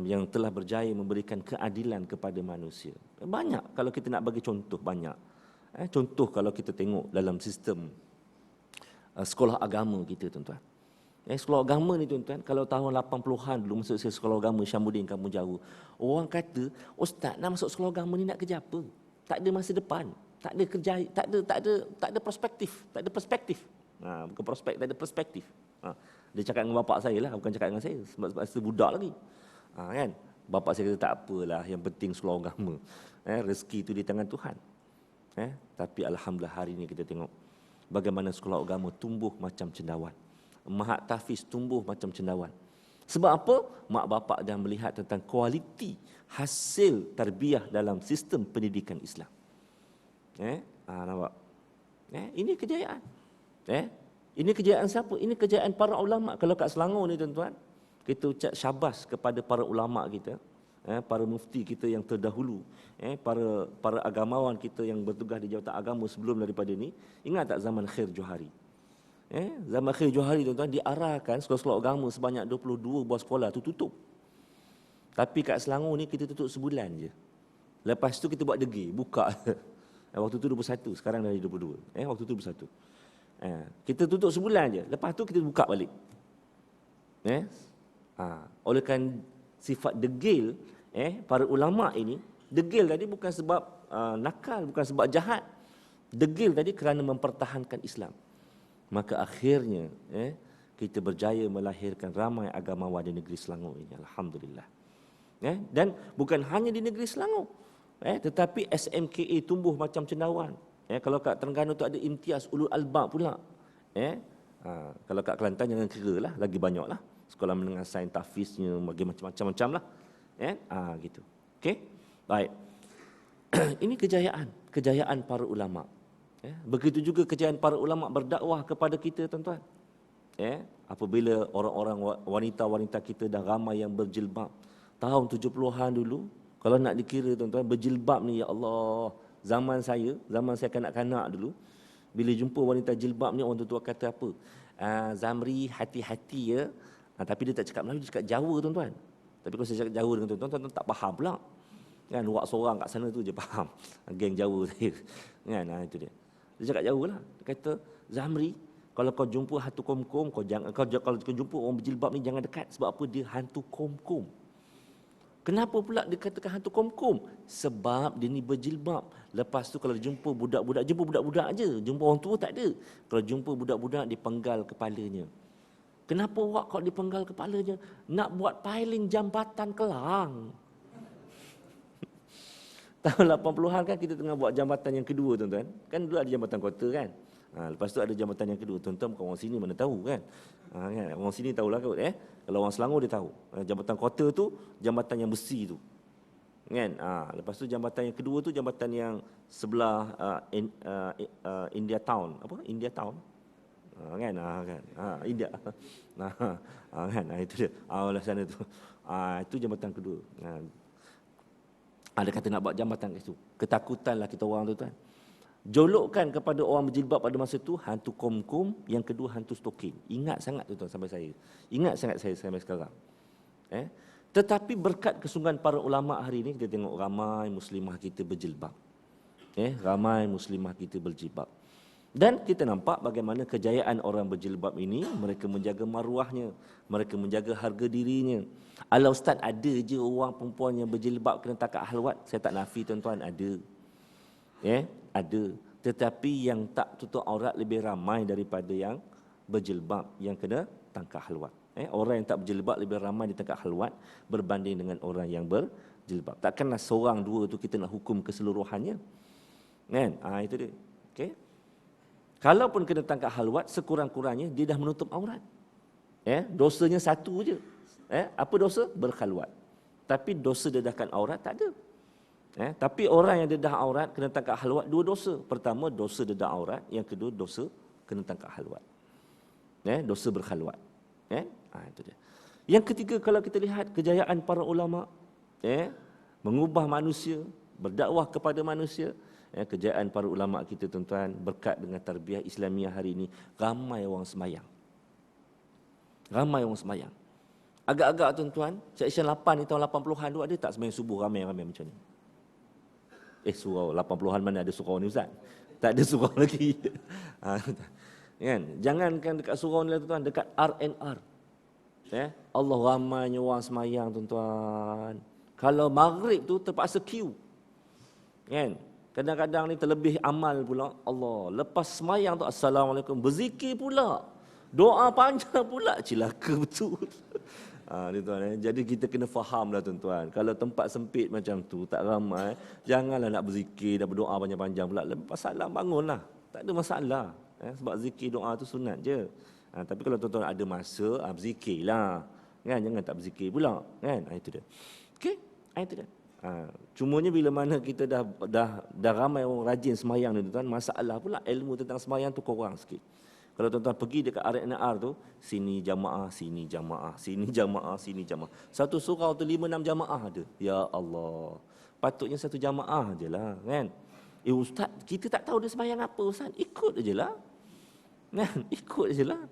Speaker 1: yang telah berjaya memberikan keadilan kepada manusia. Banyak kalau kita nak bagi contoh, banyak. Contoh kalau kita tengok dalam sistem sekolah agama kita tuan-tuan. Sekolah agama ni tuan-tuan, kalau tahun 80-an dulu masuk saya sekolah agama Syambuddin Kampung Jawa, orang kata, ustaz nak masuk sekolah agama ni nak kerja apa? Tak ada masa depan. Tak ada kerja, tak ada perspektif, bukan prospek, tak ada perspektif. Dia cakap dengan bapak saya lah, bukan cakap dengan saya, sebab saya budak lagi. Kan? Bapak saya kata tak apalah, yang penting sekolah agama. Rezeki itu di tangan Tuhan. Tapi alhamdulillah hari ini kita tengok bagaimana sekolah agama tumbuh macam cendawan. Mahat tahfiz tumbuh macam cendawan. Sebab apa? Mak bapak dah melihat tentang kualiti hasil tarbiyah dalam sistem pendidikan Islam. Nampak? Ini kejayaan. Ini kejayaan siapa? Ini kejayaan para ulama. Kalau kat Selangor ni tuan-tuan, kita ucap syabas kepada para ulama kita, para mufti kita yang terdahulu, para agamawan kita yang bertugas di jawatan agama sebelum daripada ni. Ingat tak zaman Khair Johari? Zaman Khair Johari tuan-tuan, diarahkan sekolah-sekolah agama sebanyak 22 buah sekolah tu tutup. Tapi kat Selangor ni kita tutup sebulan je. Lepas tu kita buat degil, buka. Waktu tu 21, sekarang dah 22. Waktu tu 21. Kita tutup sebulan je. Lepas tu kita buka balik. Oleh kerana sifat degil para ulama ini, degil tadi bukan sebab nakal, bukan sebab jahat. Degil tadi kerana mempertahankan Islam. Maka akhirnya kita berjaya melahirkan ramai agamawan di negeri Selangor ini, alhamdulillah. Dan bukan hanya di negeri Selangor, tetapi SMKA tumbuh macam cendawan. Kalau kat Terengganu tu ada Imtiaz Ulul Albab pula. Kalau kat Kelantan jangan kira lah, lagi banyak lah. Sekolah menengah sains tahfiznya, bagi macam-macam lah. Gitu. Okey? Baik. Ini kejayaan para ulama. Begitu juga kejayaan para ulama berdakwah kepada kita, tuan-tuan. Apabila orang-orang wanita-wanita kita dah ramai yang berjilbab. Tahun 70-an dulu, kalau nak dikira, tuan-tuan, berjilbab ni, ya Allah, zaman saya kanak-kanak dulu, bila jumpa wanita jilbab ni, orang tua kata apa? Zamri, hati-hati ya. Tapi dia tak cakap Melayu, dia cakap Jawa, tuan-tuan. Tapi kalau saya cakap Jawa dengan tuan-tuan tak faham pula. Kan, wak seorang kat sana tu je faham. Geng Jawa saya. Kan, itu dia. Dia cakap Jawa lah. Dia kata, Zamri, kalau kau jumpa hantu kom-kom, kalau kau jumpa orang berjilbab ni jangan dekat. Sebab apa? Dia hantu kom-kom. Kenapa pula dikatakan hantu kom-kom? Sebab dia ni berjilbab. Lepas tu kalau jumpa budak-budak aje. Jumpa orang tua tak ada. Kalau jumpa budak-budak, dipenggal kepalanya. Kenapa awak kau dipenggal kepalanya? Nak buat piling jambatan Kelang. Tahun 80-an kan kita tengah buat jambatan yang kedua, tuan-tuan. Kan dulu ada jambatan kota kan. Lepas tu ada jambatan yang kedua. Tuan-tuan bukan orang sini mana tahu kan. Kan? Orang sini tahulah kot. Kalau orang Selangor dia tahu. Jambatan kota tu jambatan yang besi tu. Kan? Lepas tu jambatan yang kedua tu jambatan yang sebelah India Town. Apa? India Town. Kan? India. Kan? Itu dia. Lah sana tu. Itu jambatan kedua. Ada kata nak buat jambatan kat situ. Ketakutanlah kita orang tu, tuan. Jolokkan kepada orang berjilbab pada masa itu hantu kom-kom, yang kedua hantu stokin. Ingat sangat tu, tuan, sampai saya. Ingat sangat saya sampai sekarang. Tetapi berkat kesungguhan para ulama hari ini, kita tengok ramai muslimah kita berjilbab. Ramai muslimah kita berjilbab. Dan kita nampak bagaimana kejayaan orang berjilbab ini, mereka menjaga maruahnya, mereka menjaga harga dirinya. Ala Ustaz, ada je orang perempuan yang berjilbab kena tangkap halwat. Saya tak nafi, tuan-tuan, ada. Ada. Tetapi yang tak tutup aurat lebih ramai daripada yang berjilbab yang kena tangkap halwat. Orang yang tak berjilbab lebih ramai ditangkap halwat berbanding dengan orang yang berjilbab. Takkanlah seorang dua tu kita nak hukum keseluruhannya. Kan? Itu dia. Okey. Kalaupun kena tangkap halwat, sekurang-kurangnya dia dah menutup aurat. Dosanya satu je. Apa dosa? Berkhalwat. Tapi dosa dedahkan aurat tak ada. Tapi orang yang dedah aurat kena tangkap halwat, dua dosa. Pertama, dosa dedah aurat. Yang kedua, dosa kena tangkap halwat. Dosa berkhalwat. Itu dia. Yang ketiga, kalau kita lihat kejayaan para ulama, mengubah manusia, berdakwah kepada manusia, kejayaan para ulama kita, tuan-tuan, berkat dengan tarbiyah Islamiah hari ini, ramai orang semayang. Ramai orang semayang. Agak-agak, tuan-tuan, Seksyen 8 ni tahun 80-an tu ada tak semayang subuh ramai-ramai macam ni? Surau 80-an mana ada surau ni, Ustaz? Tak ada surau lagi. Kan? Jangankan dekat surau ni, tuan-tuan, dekat R&R. Allah ramainya orang semayang, tuan-tuan. Kalau maghrib tu terpaksa queue. Kan? Kadang-kadang ni terlebih amal pula. Allah, lepas semayang tu Assalamualaikum, berzikir pula. Doa panjang pula, cilaka betul. Tuan, jadi kita kena fahamlah, tuan-tuan. Kalau tempat sempit macam tu, tak ramai, janganlah nak berzikir dan berdoa panjang-panjang pula. Lepas salam bangunlah. Tak ada masalah. Sebab zikir doa tu sunat je. Tapi kalau tuan-tuan ada masa, berzikirlah. Kan? Jangan tak berzikir pula. Kan? Itu dia. Okey? Itu dia. Cumanya bila mana kita dah ramai orang rajin semayang ni, tuan-tuan, masalah pula ilmu tentang semayang tu kurang sikit. Kalau tuan-tuan pergi dekat R&R tu, sini jamaah, sini jamaah, sini jamaah, sini jamaah. Satu surau tu 5-6 jamaah ada. Ya Allah. Patutnya satu jamaah je lah, kan? Ustaz, kita tak tahu dia semayang apa, Ustaz. Ikut je lah. Kan? Ikut je lah.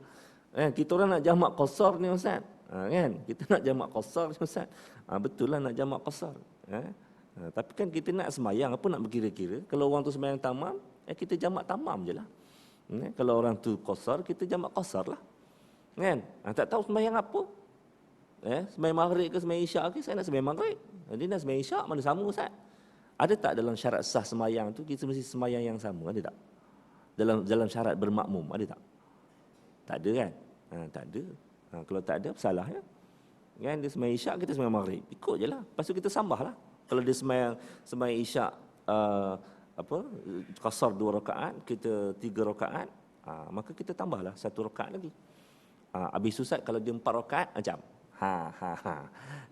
Speaker 1: Kita orang nak jamak qasar ni, Ustaz. Kan? Kita nak jamak qasar ni, Ustaz. Betul lah nak jamak qasar. Tapi kan kita nak semayang, apa nak berkira-kira? Kalau orang tu semayang tamam, kita jamak tamam je lah. Kalau orang tu qasar, kita jamak qasar lah. Kan? Tak tahu semayang apa. Semayang maghrib ke semayang isyak ke? Saya nak semayang maghrib. Dia nak semayang isyak, mana sama, Ustaz? Ada tak dalam syarat sah semayang tu, kita mesti semayang yang sama? Ada tak? Dalam syarat bermakmum, ada tak? Tak ada kan? Tak ada. Kalau tak ada, salah ya. Kan? Dia semayang isyak, kita semayang maghrib. Ikut je lah. Lepas tu kita sambah lah. Kalau dia semayang isyak, qasar 2 rakaat, kita 3 rakaat, maka kita tambahlah 1 rakaat lagi. Habis Ustaz, kalau dia 4 rakaat, macam.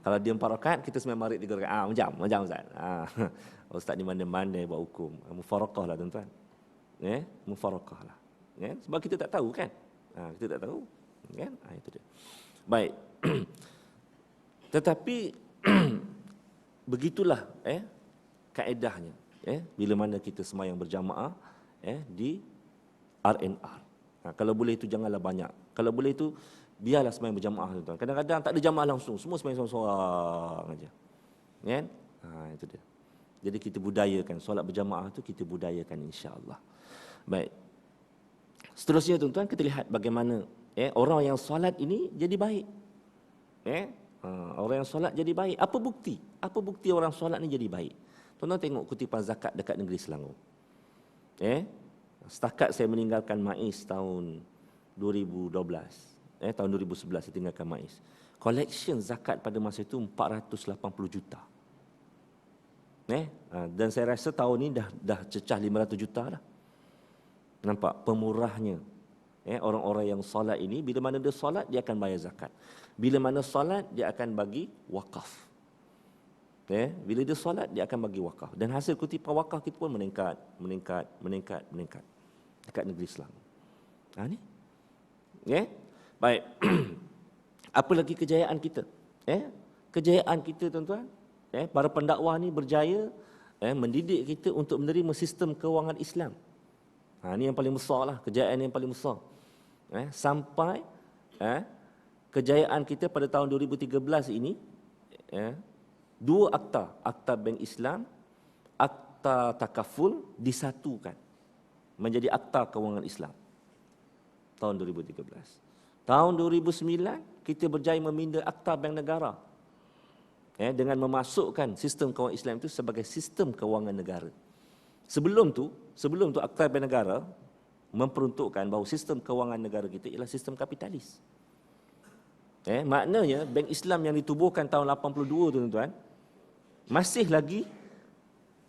Speaker 1: Kalau dia 4 rakaat, kita sembahyang maghrib 3 rakaat. Macam Ustaz. Ustaz ni mana-mana buat hukum. Mufarakah lah tuan-tuan. Mufarakah lah. Sebab kita tak tahu kan. Kita tak tahu. Kan? Itu dia. Baik. Tetapi begitulah kaedahnya. Bila mana kita sembahyang berjamaah di RNR. Kalau boleh itu janganlah banyak. Kalau boleh itu biarlah sembahyang berjamaah tuan-tuan. Kadang-kadang tak ada jamaah langsung, semua sembahyang seorang-seorang aja. Kan? Itu dia. Jadi kita budayakan solat berjamaah tu, kita budayakan insya-Allah. Baik. Seterusnya tuan-tuan, kita lihat bagaimana orang yang solat ini jadi baik. Orang yang solat jadi baik. Apa bukti? Apa bukti orang solat ni jadi baik? Tuan-tuan tengok kutipan zakat dekat negeri Selangor. Setakat saya meninggalkan MAIS tahun 2012. Tahun 2011 saya tinggalkan MAIS. Collection zakat pada masa itu 480 juta. Dan saya rasa tahun ini dah cecah 500 juta dah. Nampak pemurahnya. Orang-orang yang solat ini, bila mana dia solat, dia akan bayar zakat. Bila mana solat, dia akan bagi wakaf. Bila dia solat, dia akan bagi wakaf. Dan hasil kutipan wakaf kita pun meningkat. Dekat negeri Selangor. Ni. Baik. Apa lagi kejayaan kita? Kejayaan kita tuan-tuan. Para pendakwah ni berjaya mendidik kita untuk menerima sistem kewangan Islam. Ini yang paling besar lah. Kejayaan yang paling besar. Sampai kejayaan kita pada tahun 2013 ini, 2 akta. Akta Bank Islam, Akta Takaful disatukan menjadi Akta Kewangan Islam. Tahun 2013. Tahun 2009, kita berjaya meminda Akta Bank Negara. Dengan memasukkan sistem kewangan Islam itu sebagai sistem kewangan negara. Sebelum tu Akta Bank Negara memperuntukkan bahawa sistem kewangan negara kita ialah sistem kapitalis. Maknanya Bank Islam yang ditubuhkan tahun 82 tuan-tuan masih lagi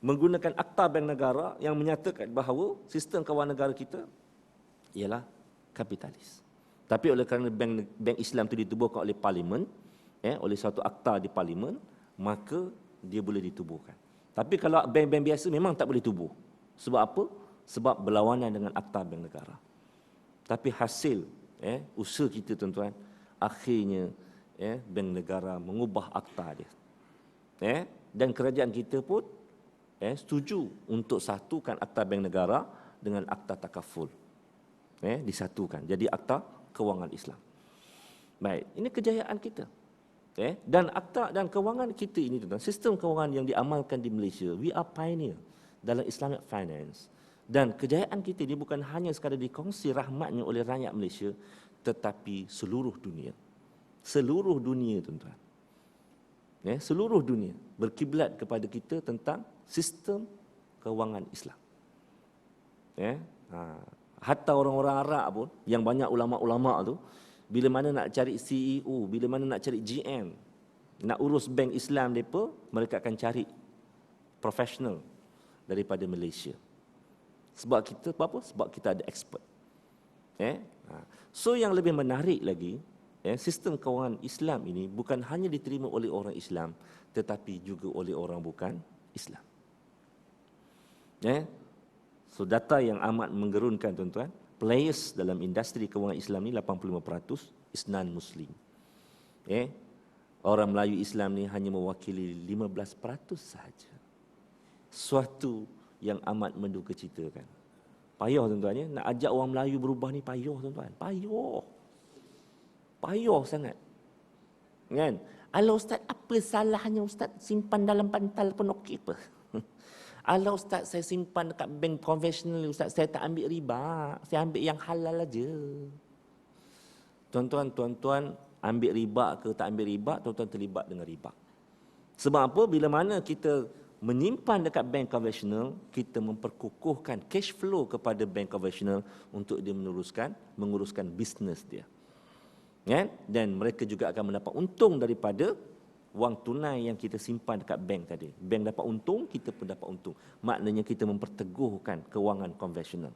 Speaker 1: menggunakan Akta Bank Negara yang menyatakan bahawa sistem kewangan negara kita ialah kapitalis. Tapi oleh kerana Bank Islam itu ditubuhkan oleh Parlimen, oleh satu akta di Parlimen, maka dia boleh ditubuhkan. Tapi kalau bank-bank biasa memang tak boleh tubuh. Sebab apa? Sebab berlawanan dengan Akta Bank Negara. Tapi hasil usaha kita tuan-tuan, akhirnya Bank Negara mengubah akta dia. Dan kerajaan kita pun setuju untuk satukan Akta Bank Negara dengan Akta Takaful. Disatukan. Jadi Akta Kewangan Islam. Baik, ini kejayaan kita. Dan akta dan kewangan kita ini tuan-tuan, sistem kewangan yang diamalkan di Malaysia, we are pioneer dalam Islamic finance. Dan kejayaan kita ini bukan hanya sekadar dikongsi rahmatnya oleh rakyat Malaysia, tetapi seluruh dunia. Seluruh dunia tuan-tuan. Seluruh dunia berkiblat kepada kita tentang sistem kewangan Islam. Hatta orang-orang Arab pun, yang banyak ulama-ulama tu, bila mana nak cari CEO, bila mana nak cari GM, nak urus bank Islam mereka akan cari profesional daripada Malaysia. Sebab kita apa? Sebab kita ada expert. So yang lebih menarik lagi, sistem kewangan Islam ini bukan hanya diterima oleh orang Islam, tetapi juga oleh orang bukan Islam. So data yang amat menggerunkan tuan-tuan, players dalam industri kewangan Islam ni 85% is non-Muslim. Orang Melayu Islam ni hanya mewakili 15% sahaja. Suatu yang amat menduka citakan. Payah tuan-tuan nak ajak orang Melayu berubah ni payah tuan-tuan. Payah sangat. Kan? Alah Ustaz, apa salahnya Ustaz simpan dalam bantal pun okey apa? Alah Ustaz, saya simpan dekat bank konvensional Ustaz, saya tak ambil riba, saya ambil yang halal aja. Tuan-tuan, ambil riba ke tak ambil riba, tuan-tuan terlibat dengan riba. Sebab apa? Bila mana kita menyimpan dekat bank konvensional, kita memperkukuhkan cash flow kepada bank konvensional untuk dia menguruskan bisnes dia. Dan mereka juga akan mendapat untung daripada wang tunai yang kita simpan dekat bank tadi. Bank dapat untung, kita pun dapat untung. Maknanya kita memperteguhkan kewangan konvensional.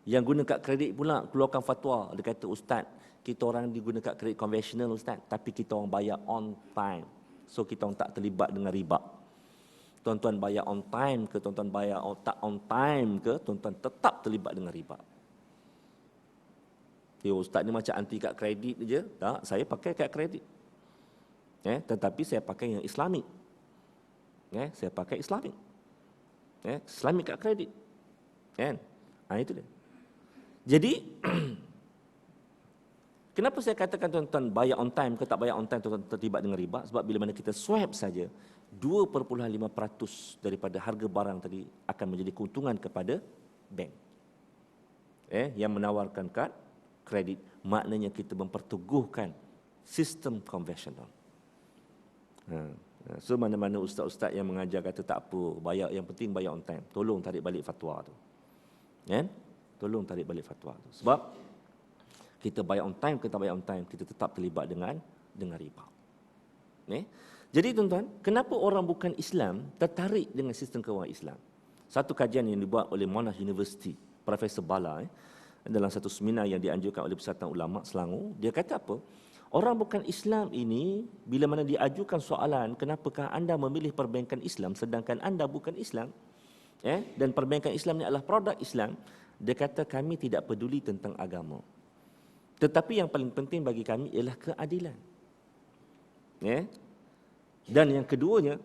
Speaker 1: Yang guna kad kredit pula keluarkan fatwa. Dia kata, Ustaz, kita orang diguna kad kredit konvensional Ustaz, tapi kita orang bayar on time. So kita orang tak terlibat dengan riba. Tuan-tuan bayar on time ke, tuan-tuan bayar tak on time ke, tuan-tuan tetap terlibat dengan riba. Ustaz ni macam anti kad kredit je. Tak, saya pakai kad kredit. Tetapi saya pakai yang Islamik. Saya pakai Islamik. Islamik kad kredit. Kan? Itu dia. Jadi, kenapa saya katakan tuan-tuan bayar on time ke tak bayar on time, tuan-tuan terlibat dengan riba? Sebab bila mana kita swipe saja, 2.5% daripada harga barang tadi akan menjadi keuntungan kepada bank. Yang menawarkan kad kredit. Maknanya kita memperteguhkan sistem konvensional. So mana-mana ustaz-ustaz yang mengajar kata tak apa, bayar, yang penting bayar on time. Tolong tarik balik fatwa tu. Tolong tarik balik fatwa tu. Sebab kita bayar on time, kita bayar on time, kita tetap terlibat dengan riba. Jadi tuan-tuan, kenapa orang bukan Islam tertarik dengan sistem kewangan Islam? Satu kajian yang dibuat oleh Monash University, Profesor Bala, dalam satu seminar yang dianjurkan oleh Persatuan Ulama Selangor, dia kata apa? Orang bukan Islam ini, bila mana diajukan soalan, kenapakah anda memilih perbankan Islam sedangkan anda bukan Islam? Dan perbankan Islam ini adalah produk Islam. Dia kata kami tidak peduli tentang agama. Tetapi yang paling penting bagi kami ialah keadilan. Dan yang keduanya,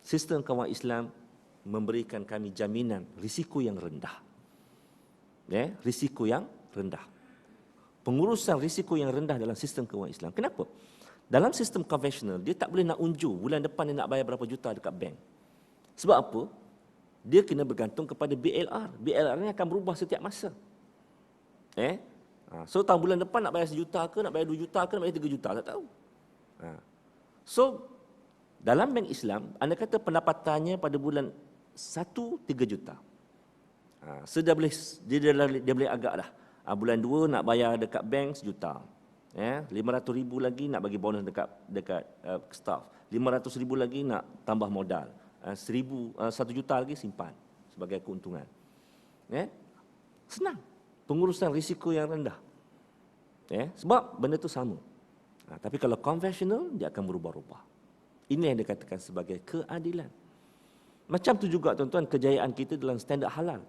Speaker 1: sistem kewangan Islam memberikan kami jaminan risiko yang rendah. Risiko yang rendah. Pengurusan risiko yang rendah dalam sistem kewangan Islam. Kenapa? Dalam sistem konvensional, dia tak boleh nak unjuk bulan depan dia nak bayar berapa juta dekat bank. Sebab apa? Dia kena bergantung kepada BLR. BLR ni akan berubah setiap masa. So tahun bulan depan nak bayar 1 juta ke, nak bayar 2 juta ke, nak bayar 3 juta, tak tahu. So dalam bank Islam, anda kata pendapatannya pada bulan 1, 3 juta. So dia boleh agak dah. Bulan 2 nak bayar dekat bank 1 juta. 500,000 lagi nak bagi bonus dekat staff. 500,000 lagi nak tambah modal. 1 juta lagi simpan sebagai keuntungan. Senang. Pengurusan risiko yang rendah. Sebab benda tu sama. Tapi kalau konvensional, dia akan berubah-ubah. Ini yang dikatakan sebagai keadilan. Macam tu juga tuan-tuan kejayaan kita dalam standard halal.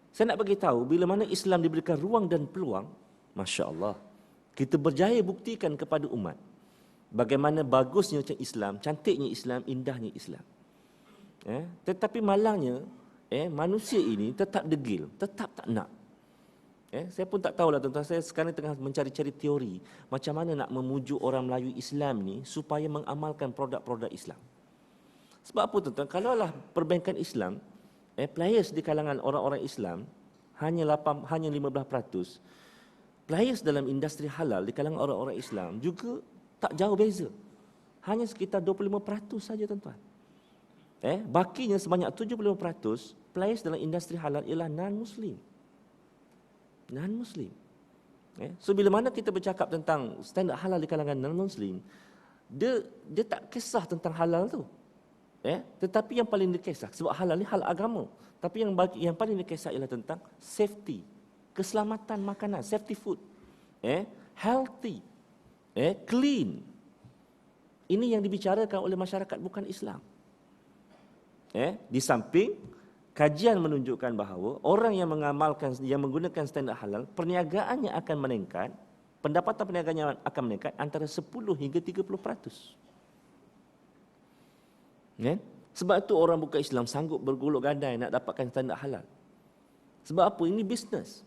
Speaker 1: Saya nak bagi tahu bila mana Islam diberikan ruang dan peluang, masya-Allah, kita berjaya buktikan kepada umat bagaimana bagusnya Islam, cantiknya Islam, indahnya Islam. Tetapi malangnya manusia ini tetap degil, tetap tak nak. Saya pun tak tahulah tuan-tuan, saya sekarang tengah mencari-cari teori macam mana nak memujuk orang Melayu Islam ni supaya mengamalkan produk-produk Islam. Sebab apa tuan-tuan? Kalaulah perbankan Islam, players di kalangan orang-orang Islam hanya 15%, players dalam industri halal di kalangan orang-orang Islam juga tak jauh beza. Hanya sekitar 25% saja tuan-tuan. Bakinya sebanyak 75% players dalam industri halal ialah non-Muslim. Non-Muslim. So bila mana kita bercakap tentang standard halal di kalangan non-Muslim, dia tak kisah tentang halal tu. Tetapi yang paling dikisah, sebab halal ni hal agama. Tapi yang paling dikisah ialah tentang safety, keselamatan makanan, safety food, healthy, clean. Ini yang dibicarakan oleh masyarakat bukan Islam. Di samping kajian menunjukkan bahawa orang yang menggunakan standard halal, perniagaannya akan meningkat, pendapatan perniagaannya akan meningkat antara 10 hingga 30%. Sebab itu orang bukan Islam sanggup bergolok gandai nak dapatkan standard halal. Sebab apa? Ini bisnes.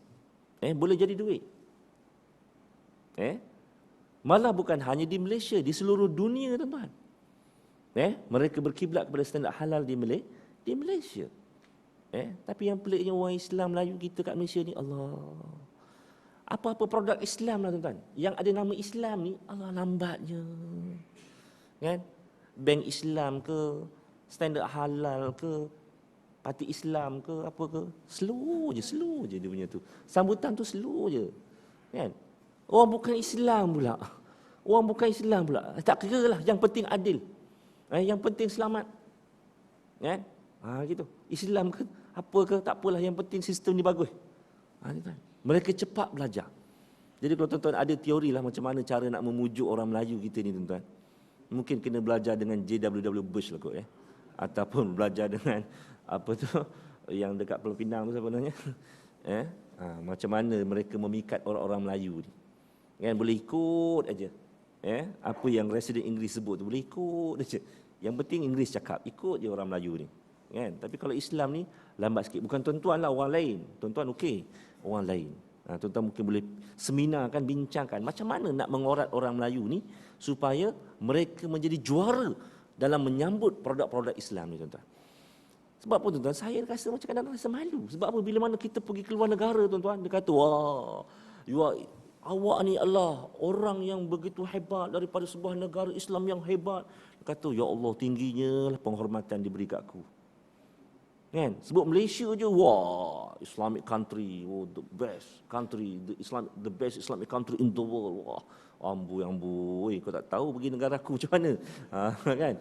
Speaker 1: Boleh jadi duit. Malah bukan hanya di Malaysia, di seluruh dunia tuan-tuan. Mereka berkiblat kepada standard halal di Malaysia. Tapi yang peliknya orang Islam Melayu kita kat Malaysia ni, Allah, apa-apa produk Islam lah tuan-tuan, yang ada nama Islam ni, Allah lambatnya. Bank Islam ke, standard halal ke, parti Islam ke, apa ke, slow je dia punya tu. Sambutan tu slow je. Orang bukan Islam pula. Tak kira lah, yang penting adil. Yang penting selamat. Gitu. Islam ke, apa ke, tak apalah, yang penting sistem ni bagus. Tuan. Mereka cepat belajar. Jadi kalau tuan-tuan ada teori lah macam mana cara nak memujuk orang Melayu kita ni tuan-tuan. Mungkin kena belajar dengan JWW Bush lah kot ataupun belajar dengan apa tu yang dekat Pulau Pinang tu siapa namanya? Macam mana mereka memikat orang-orang Melayu ni. Kan boleh ikut aja. Apa yang residen Inggeris sebut tu boleh ikut aja. Yang penting Inggeris cakap, ikut je orang Melayu ni. Kan? Tapi kalau Islam ni lambat sikit. Bukan tuan-tuan lah, orang lain. Tuan-tuan okey, orang lain. Tuan-tuan mungkin boleh seminarkan, bincangkan macam mana nak mengorat orang Melayu ni supaya mereka menjadi juara dalam menyambut produk-produk Islam ni tuan-tuan. Sebab apa tuan-tuan? Saya rasa macam kadang-kadang rasa malu. Sebab apa? Bila mana kita pergi ke luar negara tuan-tuan, dia kata, wah, awak ni adalah orang yang begitu hebat daripada sebuah negara Islam yang hebat. Dia kata, ya Allah, tingginya lah penghormatan diberi kat aku. Kan? Sebut Malaysia je, wah, Islamic country, the best country, the best Islamic country in the world. Wah, amboi, kau tak tahu pergi negara aku macam mana. Kan?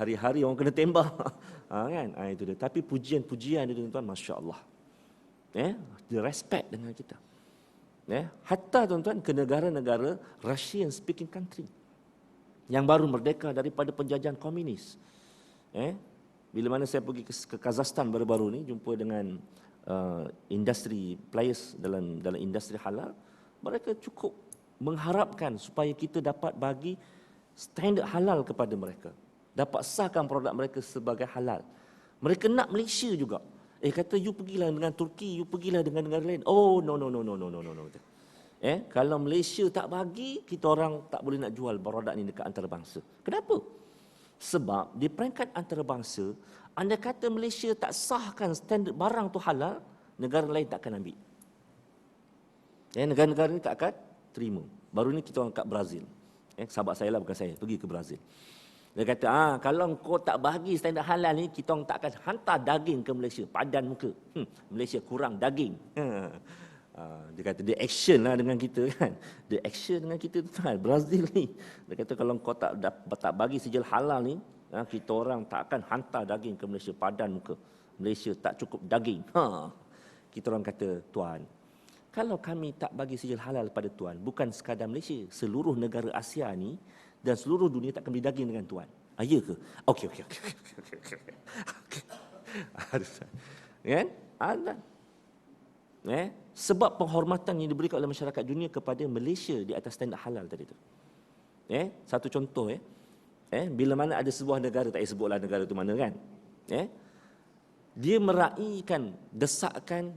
Speaker 1: Hari-hari orang kena tembak. Kan? Itu dia. Tapi pujian-pujian dia tuan-tuan, masya-Allah. Dia respect dengan kita. Hatta tuan-tuan ke negara-negara Russian speaking country yang baru merdeka daripada penjajahan komunis. Bila mana saya pergi ke Kazakhstan baru-baru ni jumpa dengan industri players dalam industri halal, mereka cukup mengharapkan supaya kita dapat bagi standard halal kepada mereka, dapat sahkan produk mereka sebagai halal. Mereka nak Malaysia juga. Kata you pergilah dengan Turki, you pergilah dengan negara lain. Oh no. Kalau Malaysia tak bagi, kita orang tak boleh nak jual produk ni dekat antarabangsa. Kenapa? Sebab di peringkat antarabangsa, anda kata Malaysia tak sahkan standard barang tu halal, negara lain tak akan ambil. Negara-negara ni tak akan terima. Baru ni kita orang kat Brazil. Sahabat saya lah, bukan saya, pergi ke Brazil. Dia kata, kalau kau tak bagi standard halal ni, kita orang tak akan hantar daging ke Malaysia. Padan muka. Malaysia kurang daging. Dia kata dia action lah dengan kita kan. Dia action dengan kita tuan Brazil ni. Dia kata kalau kau tak bagi sijil halal ni, kita orang tak akan hantar daging ke Malaysia. Padan muka. Malaysia tak cukup daging. Kita orang kata, tuan, kalau kami tak bagi sijil halal pada tuan, bukan sekadar Malaysia, seluruh negara Asia ni dan seluruh dunia tak akan beli daging dengan tuan. Ya ke? Okey. Kan? Sebab penghormatan yang diberikan oleh masyarakat dunia kepada Malaysia di atas standard halal tadi tu. Satu contoh bila mana ada sebuah negara, tak payah sebutlah negara tu mana kan. Dia meraihkan desakan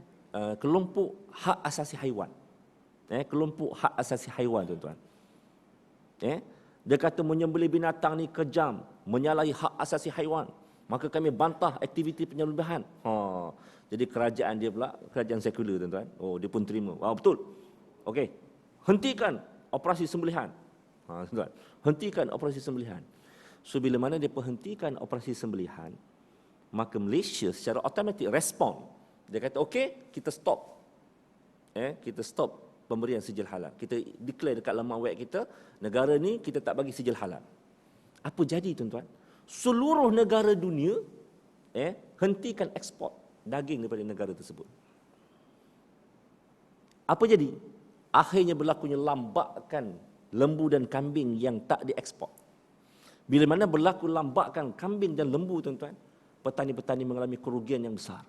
Speaker 1: kelompok hak asasi haiwan. Kelompok hak asasi haiwan tuan-tuan. Dia kata menyembelih binatang ni kejam, menyalahi hak asasi haiwan. Maka kami bantah aktiviti penyembelihan. Jadi kerajaan dia pula, kerajaan sekular tuan-tuan. Dia pun terima. Betul. Okey. Hentikan operasi sembelihan. Tuan-tuan. Hentikan operasi sembelihan. So bila mana dia hentikan operasi sembelihan, maka Malaysia secara automatik respon. Dia kata okey, kita stop. Kita stop pemberian sijil halal. Kita declare dekat laman web kita, negara ni kita tak bagi sijil halal. Apa jadi tuan-tuan? Seluruh negara dunia hentikan ekspor daging daripada negara tersebut. Apa jadi? Akhirnya berlakunya lambakan lembu dan kambing yang tak diekspor. Bila mana berlaku lambakan kambing dan lembu tuan-tuan, petani-petani mengalami kerugian yang besar.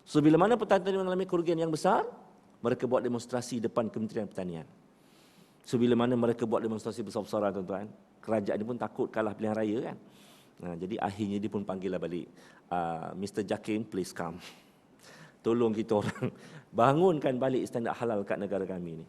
Speaker 1: So bila mana petani mengalami kerugian yang besar, mereka buat demonstrasi depan Kementerian Pertanian. So bila mana mereka buat demonstrasi besar-besaran tuan-tuan, kerajaan ni pun takut kalah pilihan raya kan. Jadi akhirnya dia pun panggillah balik, Mr. Jakim, please come. Tolong kita orang bangunkan balik standard halal kat negara kami ni.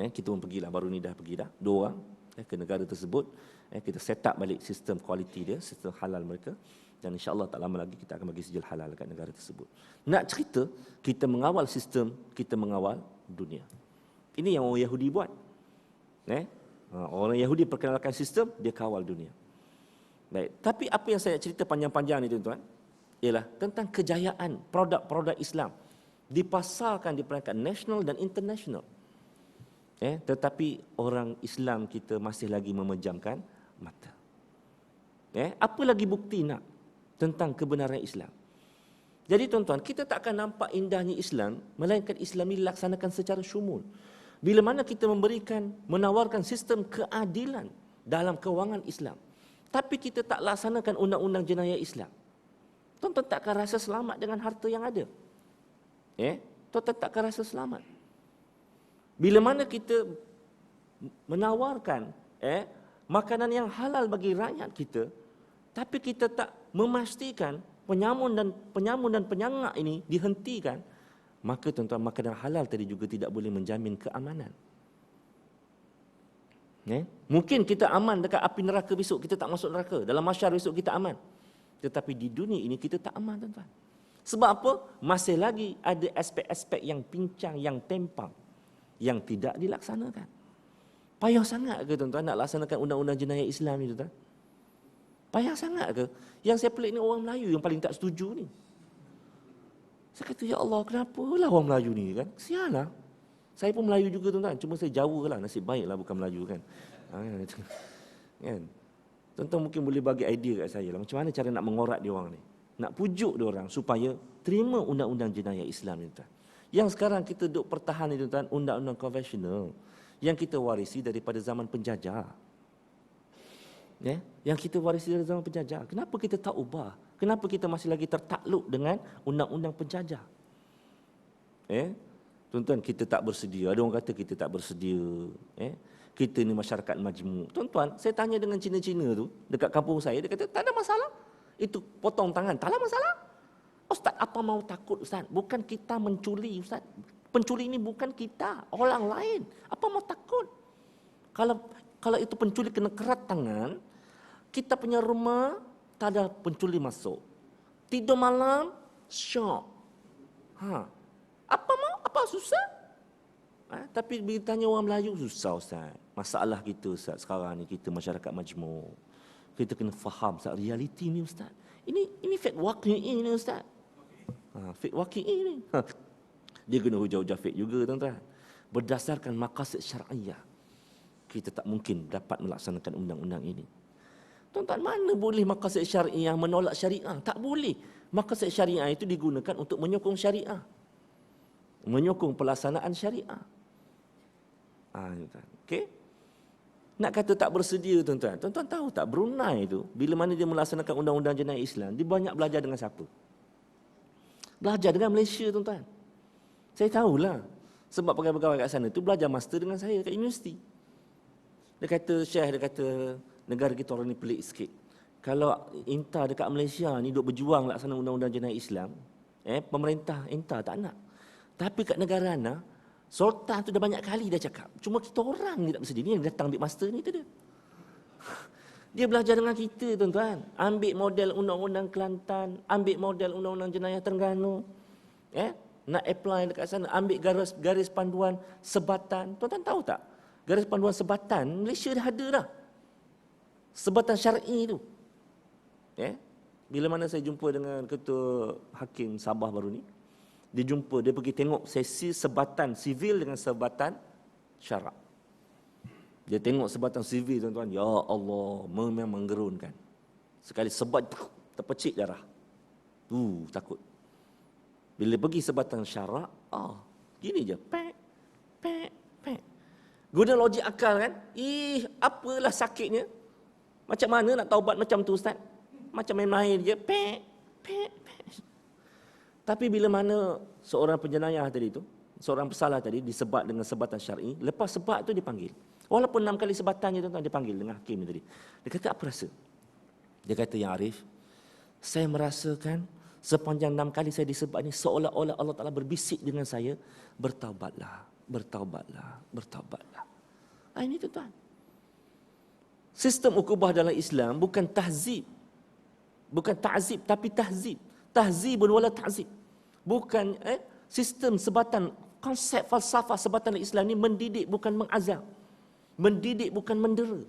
Speaker 1: Kita pun pergilah, baru ni dah pergi dah, 2 orang ke negara tersebut. Kita set up balik sistem kualiti dia, sistem halal mereka. Dan insya-Allah tak lama lagi kita akan bagi sijil halal kat negara tersebut. Nak cerita, kita mengawal sistem, kita mengawal dunia. Ini yang orang Yahudi buat. Orang Yahudi perkenalkan sistem, dia kawal dunia. Baik, tapi apa yang saya nak cerita panjang-panjang ni tuan-tuan, ialah tentang kejayaan produk-produk Islam dipasarkan di peringkat nasional dan international. Tetapi orang Islam kita masih lagi memejamkan mata. Apa lagi bukti nak tentang kebenaran Islam? Jadi tuan-tuan, kita tak akan nampak indahnya Islam, melainkan Islam ini dilaksanakan secara syumul. Bila mana kita menawarkan sistem keadilan dalam kewangan Islam, tapi kita tak laksanakan undang-undang jenayah Islam, tuan-tuan tak akan rasa selamat dengan harta yang ada. Tuan-tuan tak akan rasa selamat. Bila mana kita menawarkan makanan yang halal bagi rakyat kita, tapi kita tak memastikan penyamun dan penyangak ini dihentikan, maka tuan-tuan, makanan halal tadi juga tidak boleh menjamin keamanan. Mungkin kita aman dekat api neraka besok, kita tak masuk neraka. Dalam mahsyar besok kita aman. Tetapi di dunia ini kita tak aman, tuan-tuan. Sebab apa? Masih lagi ada aspek-aspek yang pincang, yang tempang, yang tidak dilaksanakan. Payah sangat ke tuan-tuan nak laksanakan undang-undang jenayah Islam ni, tuan-tuan? Payah sangat ke? Yang saya pelik ni orang Melayu yang paling tak setuju ni. Saya kata, ya Allah, kenapalah orang Melayu ni kan? Kesianlah. Saya pun Melayu juga, tuan-tuan. Cuma saya Jawa lah, nasib baiklah bukan Melayu kan. Kan? Tuan-tuan mungkin boleh bagi idea kat saya lah, macam mana cara nak mengorak dia orang ni. Nak pujuk dia orang supaya terima undang-undang jenayah Islam ni, tuan. Yang sekarang kita duk pertahan ni, tuan, undang-undang konvensional yang kita warisi daripada zaman penjajah. Yang kita warisi dari zaman penjajah. Kenapa kita tak ubah? Kenapa kita masih lagi tertakluk dengan undang-undang penjajah? Tuan-tuan, kita tak bersedia. Ada orang kata kita tak bersedia. Kita ni masyarakat majmuk. Tuan-tuan, saya tanya dengan Cina-Cina tu dekat kampung saya, dia kata tak ada masalah. Itu potong tangan, tak ada masalah. Ustaz, apa mau takut, Ustaz? Bukan kita mencuri, Ustaz. Pencuri ini bukan kita, orang lain. Apa mau takut? Kalau itu pencuri kena kerat tangan, kita punya rumah tak ada pencuri masuk. Tidur malam, syok. Apa mau? Apa susah? Tapi bila tanya orang Melayu, susah, Ustaz. Masalah kita, Ustaz, sekarang ni kita masyarakat majmuk. Kita kena faham, Ustaz, realiti ni, Ustaz. Ini fake waqi'i ni, Ustaz. Fake waqi'i ni. Dia kena hujah-hujah fake juga, tuan-tuan. Berdasarkan maqasid syar'iyah, kita tak mungkin dapat melaksanakan undang-undang ini. Tuan-tuan, mana boleh maqasid syariah menolak syariah? Tak boleh. Maqasid syariah itu digunakan untuk menyokong syariah. Menyokong pelaksanaan syariah. Okey? Nak kata tak bersedia, tuan-tuan. Tuan-tuan tahu tak, Brunei itu, bila mana dia melaksanakan undang-undang jenayah Islam, dia banyak belajar dengan siapa? Belajar dengan Malaysia, tuan-tuan. Saya tahulah. Sebab pegawai-pegawai kat sana tu belajar master dengan saya kat universiti. Dia kata, Syekh, dia kata, negara kita orang ni pelik sikit. Kalau INTA dekat Malaysia ni duk berjuang laksana undang-undang jenayah Islam, pemerintah INTA tak nak. Tapi kat negara Ana, Sultan tu dah banyak kali dah cakap. Cuma kita orang ni tak bersedia. Ni yang datang ambil master ni tu dia. Dia belajar dengan kita, tuan-tuan. Ambil model undang-undang Kelantan, ambil model undang-undang jenayah Terengganu. Nak apply dekat sana, ambil garis panduan sebatan. Tuan-tuan tahu tak? Garis panduan sebatan, Malaysia dah ada dah. Sebatan syar'i tu. Bila mana saya jumpa dengan Ketua Hakim Sabah baru ni, dia pergi tengok sesi sebatan sivil dengan sebatan syarak. Dia tengok sebatan sivil, tuan-tuan, ya Allah, memang menggerunkan. Sekali sebat, terpecik darah. Takut. Bila pergi sebatan syarak, gini je, pek. Guna logik akal kan? Apalah sakitnya? Macam mana nak taubat macam tu, Ustaz? Macam main-main je, pek. Tapi bila mana seorang penjenayah tadi tu, seorang pesalah tadi disebat dengan sebatan syar'i, lepas sebat tu dipanggil. Walaupun 6 kali sebatannya, tuan-tuan, dipanggil dengan hakim tadi. Dia kata, apa rasa? Dia kata, Ya Arif, saya merasakan sepanjang 6 kali saya disebat ni, seolah-olah Allah Ta'ala berbisik dengan saya, bertaubatlah. Ini, tuan-tuan. Sistem ukubah dalam Islam bukan tahzib. Bukan ta'zib, tapi tahzib. Tahzibun wala ta'zib. Bukan sistem sebatan, konsep falsafah sebatan Islam ni mendidik bukan mengazab. Mendidik bukan mendera.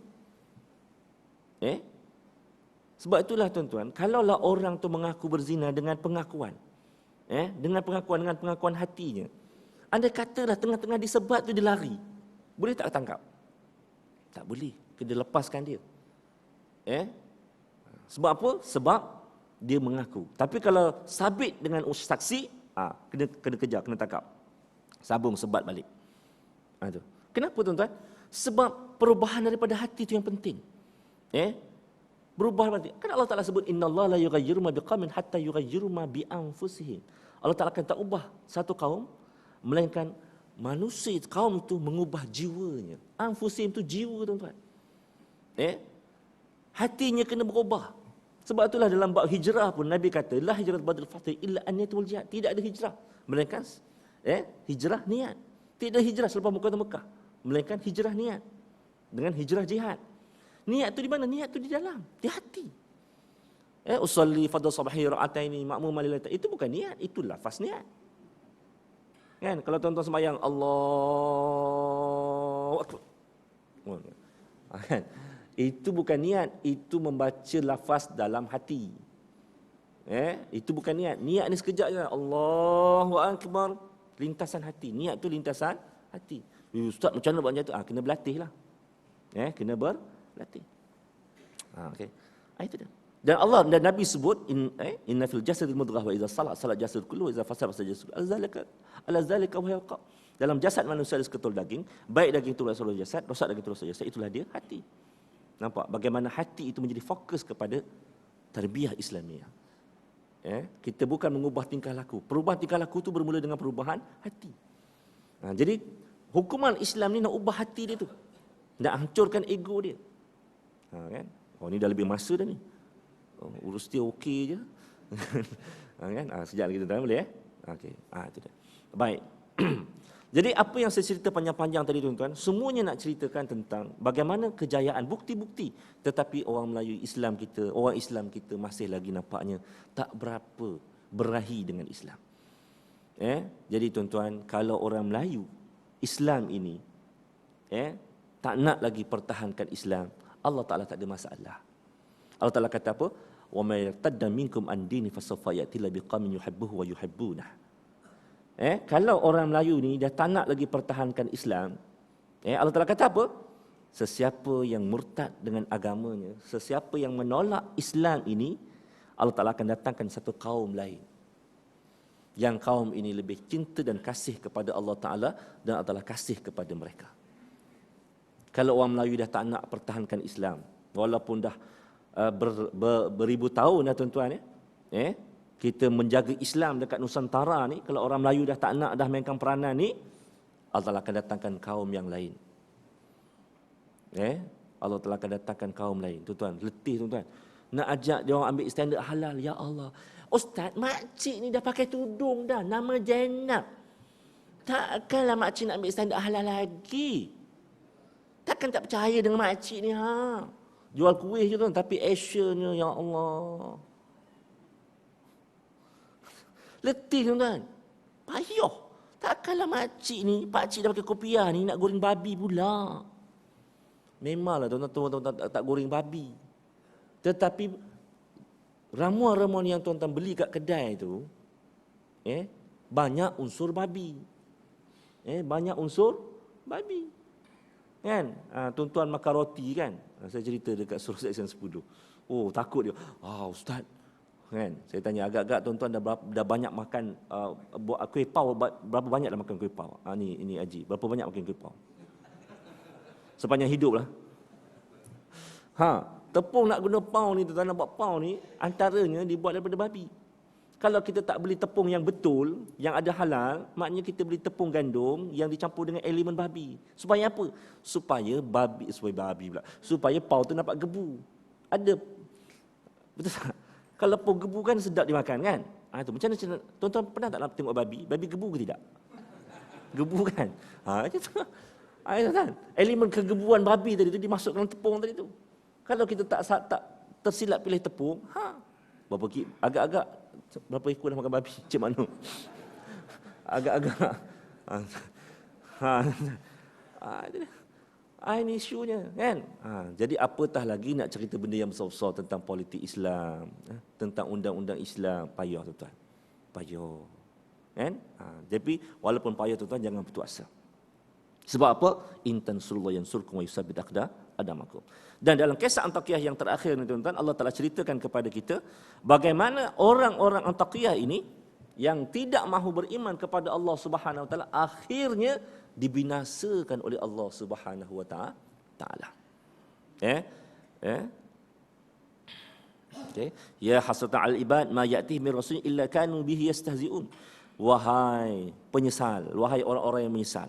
Speaker 1: Sebab itulah, tuan-tuan, kalaulah orang tu mengaku berzina dengan pengakuan, dengan pengakuan hatinya, andai katalah tengah-tengah disebat tu dia lari, boleh tak tangkap? Tak boleh. Kena lepaskan dia. Sebab apa? Sebab dia mengaku. Tapi kalau sabit dengan saksi, kena kejar, kena tangkap. Sabung, sebat balik. Itu. Kenapa tuan-tuan? Sebab perubahan daripada hati itu yang penting. Berubah hati. Kan Allah Ta'ala sebut, Inna Allah la yughayyiru ma biqaumin hatta yughayyiru ma bi anfusihim. Allah Ta'ala akan tak ubah satu kaum, melainkan manusia kaum itu mengubah jiwanya. Anfusihim itu jiwa, tuan-tuan. Hatinya kena berubah. Sebab itulah dalam bab hijrah pun Nabi kata, la hijrat ba'dal fath illa an niyatul jihad. Tidak ada hijrah melainkan hijrah niat. Tidak ada hijrah selepas muka Mekah, melainkan hijrah niat. Dengan hijrah jihad. Niat tu di mana? Niat tu di dalam, di hati. Usalli fardhu subhi ra'ataini ma'mum lilata. Itu bukan niat, itu lafaz niat. Kan kalau tuan-tuan sembahyang Allahu akbar. Kan? Itu bukan niat, itu membaca lafaz dalam hati. Itu bukan niat. Niat ni sekejap je. Allahu akbar, lintasan hati. Niat tu lintasan hati. Ustaz macam mana buat macam tu? Kena berlatih lah. Kena berlatih. Okay. Itu dia. Dan Allah dan Nabi sebut inna fil jasadil mudghah wa idza salat jasad kullu wa idza fasada jasad kullu. Ala zalika wa yaqa. Dalam jasad manusia ada seketul daging, baik daging itu rosak jasad, rosak daging itu rosak jasad, itulah dia hati. Nampak bagaimana hati itu menjadi fokus kepada tarbiyah Islamiah. Kita bukan mengubah tingkah laku. Perubahan tingkah laku itu bermula dengan perubahan hati. Jadi hukuman Islam ni nak ubah hati dia tu. Nak hancurkan ego dia. Kan? Ni dah lebih masa dah ni. Urus dia okey je. Kan? Sekejap lagi tuan-tuan boleh Okey. Itu dia. Baik. Jadi apa yang saya cerita panjang-panjang tadi tuan-tuan, semuanya nak ceritakan tentang bagaimana kejayaan, bukti-bukti. Tetapi orang Melayu Islam kita, orang Islam kita masih lagi nampaknya tak berapa berahi dengan Islam. Jadi tuan-tuan, kalau orang Melayu Islam ini tak nak lagi pertahankan Islam, Allah Ta'ala tak ada masalah. Allah Ta'ala kata apa? Wa may yartadda minkum an dini fasawfa ya'ti biqaumin yuhibbuhu wa yuhibbunah. Kalau orang Melayu ni dah tak nak lagi pertahankan Islam, Allah Ta'ala kata apa? Sesiapa yang murtad dengan agamanya, sesiapa yang menolak Islam ini, Allah Ta'ala akan datangkan satu kaum lain. Yang kaum ini lebih cinta dan kasih kepada Allah Ta'ala, dan Allah Ta'ala kasih kepada mereka. Kalau orang Melayu dah tak nak pertahankan Islam, walaupun dah beribu tahun dah tuan-tuan, kita menjaga Islam dekat Nusantara ni, kalau orang Melayu dah tak nak dah mainkan peranan ni, Allah Ta'ala akan datangkan kaum yang lain. Allah Ta'ala akan datangkan kaum lain. Tuan-tuan, letih tuan-tuan. Nak ajak dia orang ambil standard halal. Ya Allah, Ustaz, makcik ni dah pakai tudung dah, nama Zainab. Takkanlah makcik nak ambil standard halal lagi. Takkan tak percaya dengan makcik ni Jual kuih je tuan, tapi actionnya, ya Allah. Letih tuan-tuan. Payah. Takkanlah makcik ni, pakcik dah pakai kopiah ni, nak goreng babi pula. Memanglah tuan-tuan tak goreng babi. Tetapi ramuan-ramuan yang tuan-tuan beli kat kedai tu, banyak unsur babi. Banyak unsur babi. Kan? Tuan-tuan makan roti kan? Saya cerita dekat Surah Seksyen 10. Takut dia. Ustaz. Kan? Saya tanya agak-agak tuan-tuan dah banyak makan kuih pau, berapa banyak dah makan kuih pau? Ini Haji, berapa banyak makan kuih pau? Sepanjang hidup lah. Tepung nak guna pau ni, tuan-tuan nak buat pau ni, antaranya dibuat daripada babi. Kalau kita tak beli tepung yang betul, yang ada halal, maknanya kita beli tepung gandum yang dicampur dengan elemen babi. Supaya apa? Supaya pau tu nampak gebu. Ada. Betul tak? Kalau pau gebu kan sedap dimakan kan? Itu macam mana? Tuan-tuan pernah tak nak tengok babi? Babi gebu ke tidak? Gebu kan? Macam tu. Kan? Elemen kegebuan babi tadi tu dimasukkan dalam tepung tadi tu. Kalau kita tak tersilap pilih tepung, agak-agak berapa ekor dah makan babi? Macam mana? Agak-agak. Ini isunya kan. Jadi apatah lagi nak cerita benda yang besar-besar tentang politik Islam, tentang undang-undang Islam. Payah tuan-tuan. Payah. Kan? Tapi walaupun payah tuan-tuan, jangan putus asa. Sebab apa? In tansurullah yansurkum wa yusabbit aqdamakum. Dan dalam kisah Antakiyah yang terakhir ni tuan-tuan, Allah telah ceritakan kepada kita bagaimana orang-orang Antakiyah ini yang tidak mahu beriman kepada Allah Subhanahu wa taala akhirnya dibinasakan oleh Allah Subhanahu wa taala. Okay. Ya hasratan al ibad ma ya'tihim min rasul illa kanu bihi yastahzi'un. Wahai penyesal, wahai orang-orang yang menyesal.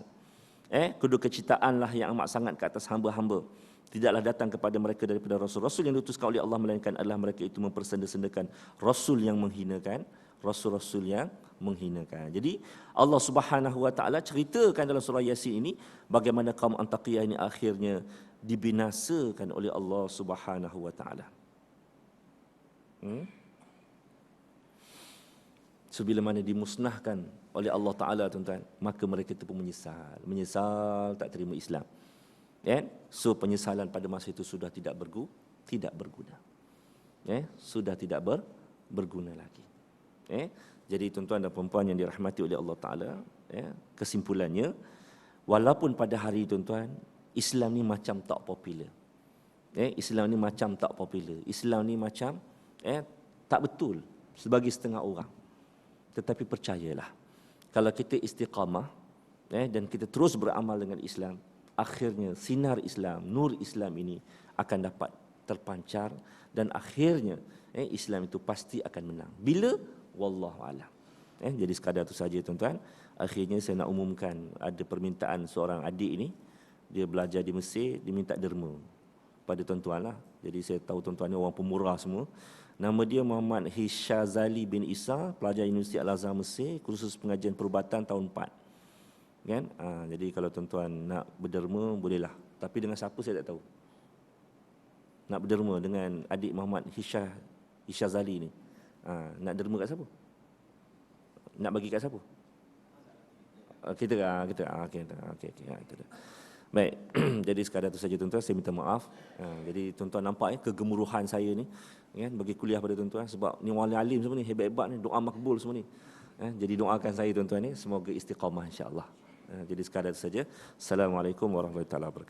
Speaker 1: Kedua kecitaanlah yang amat sangat ke atas hamba-hamba. Tidaklah datang kepada mereka daripada rasul-rasul yang diutuskan oleh Allah, melainkan adalah mereka itu mempersenda-sendakan rasul yang menghinakan, rasul-rasul yang menghinakan. Jadi Allah Subhanahu wa taala ceritakan dalam surah Yasin ini bagaimana kaum Antakiyah ini akhirnya dibinasakan oleh Allah Subhanahu wa taala. So, bila mana dimusnahkan oleh Allah Ta'ala, tuan-tuan, maka mereka itu pun menyesal tak terima Islam. So penyesalan pada masa itu sudah tidak berguna. Sudah tidak berguna lagi. Jadi tuan-tuan dan puan-puan yang dirahmati oleh Allah Ta'ala, kesimpulannya, walaupun pada hari tuan-tuan, Islam ni macam tak popular. Islam ni macam tak popular. Islam ni macam tak betul sebagai setengah orang. Tetapi percayalah, kalau kita istiqamah dan kita terus beramal dengan Islam, akhirnya sinar Islam, nur Islam ini akan dapat terpancar dan akhirnya Islam itu pasti akan menang. Bila? Wallahu a'lam. Jadi sekadar itu saja tuan-tuan. Akhirnya saya nak umumkan ada permintaan seorang adik ini, dia belajar di Mesir, dia minta derma pada tuan-tuan lah. Jadi saya tahu tuan-tuan ni orang pemurah semua. Nama dia Muhammad Hishazali bin Isa, pelajar Universiti Al-Azhar Mesir, kursus pengajian perubatan tahun 4. Kan? Jadi kalau tuan-tuan nak berderma, bolehlah. Tapi dengan siapa saya tak tahu. Nak berderma dengan adik Muhammad Hishazali ni. Nak derma kat siapa? Nak bagi kat siapa? Kita. Baik, jadi sekadar itu saja tuan-tuan, saya minta maaf. Jadi tuan-tuan nampak kegemuruhan saya ni kan, bagi kuliah pada tuan-tuan, sebab ni wali alim semua ni, hebat-hebat ni, doa makbul semua ni. Jadi doakan saya tuan-tuan ni, semoga istiqamah insya-Allah. Jadi sekadar itu saja. Assalamualaikum warahmatullahi wabarakatuh.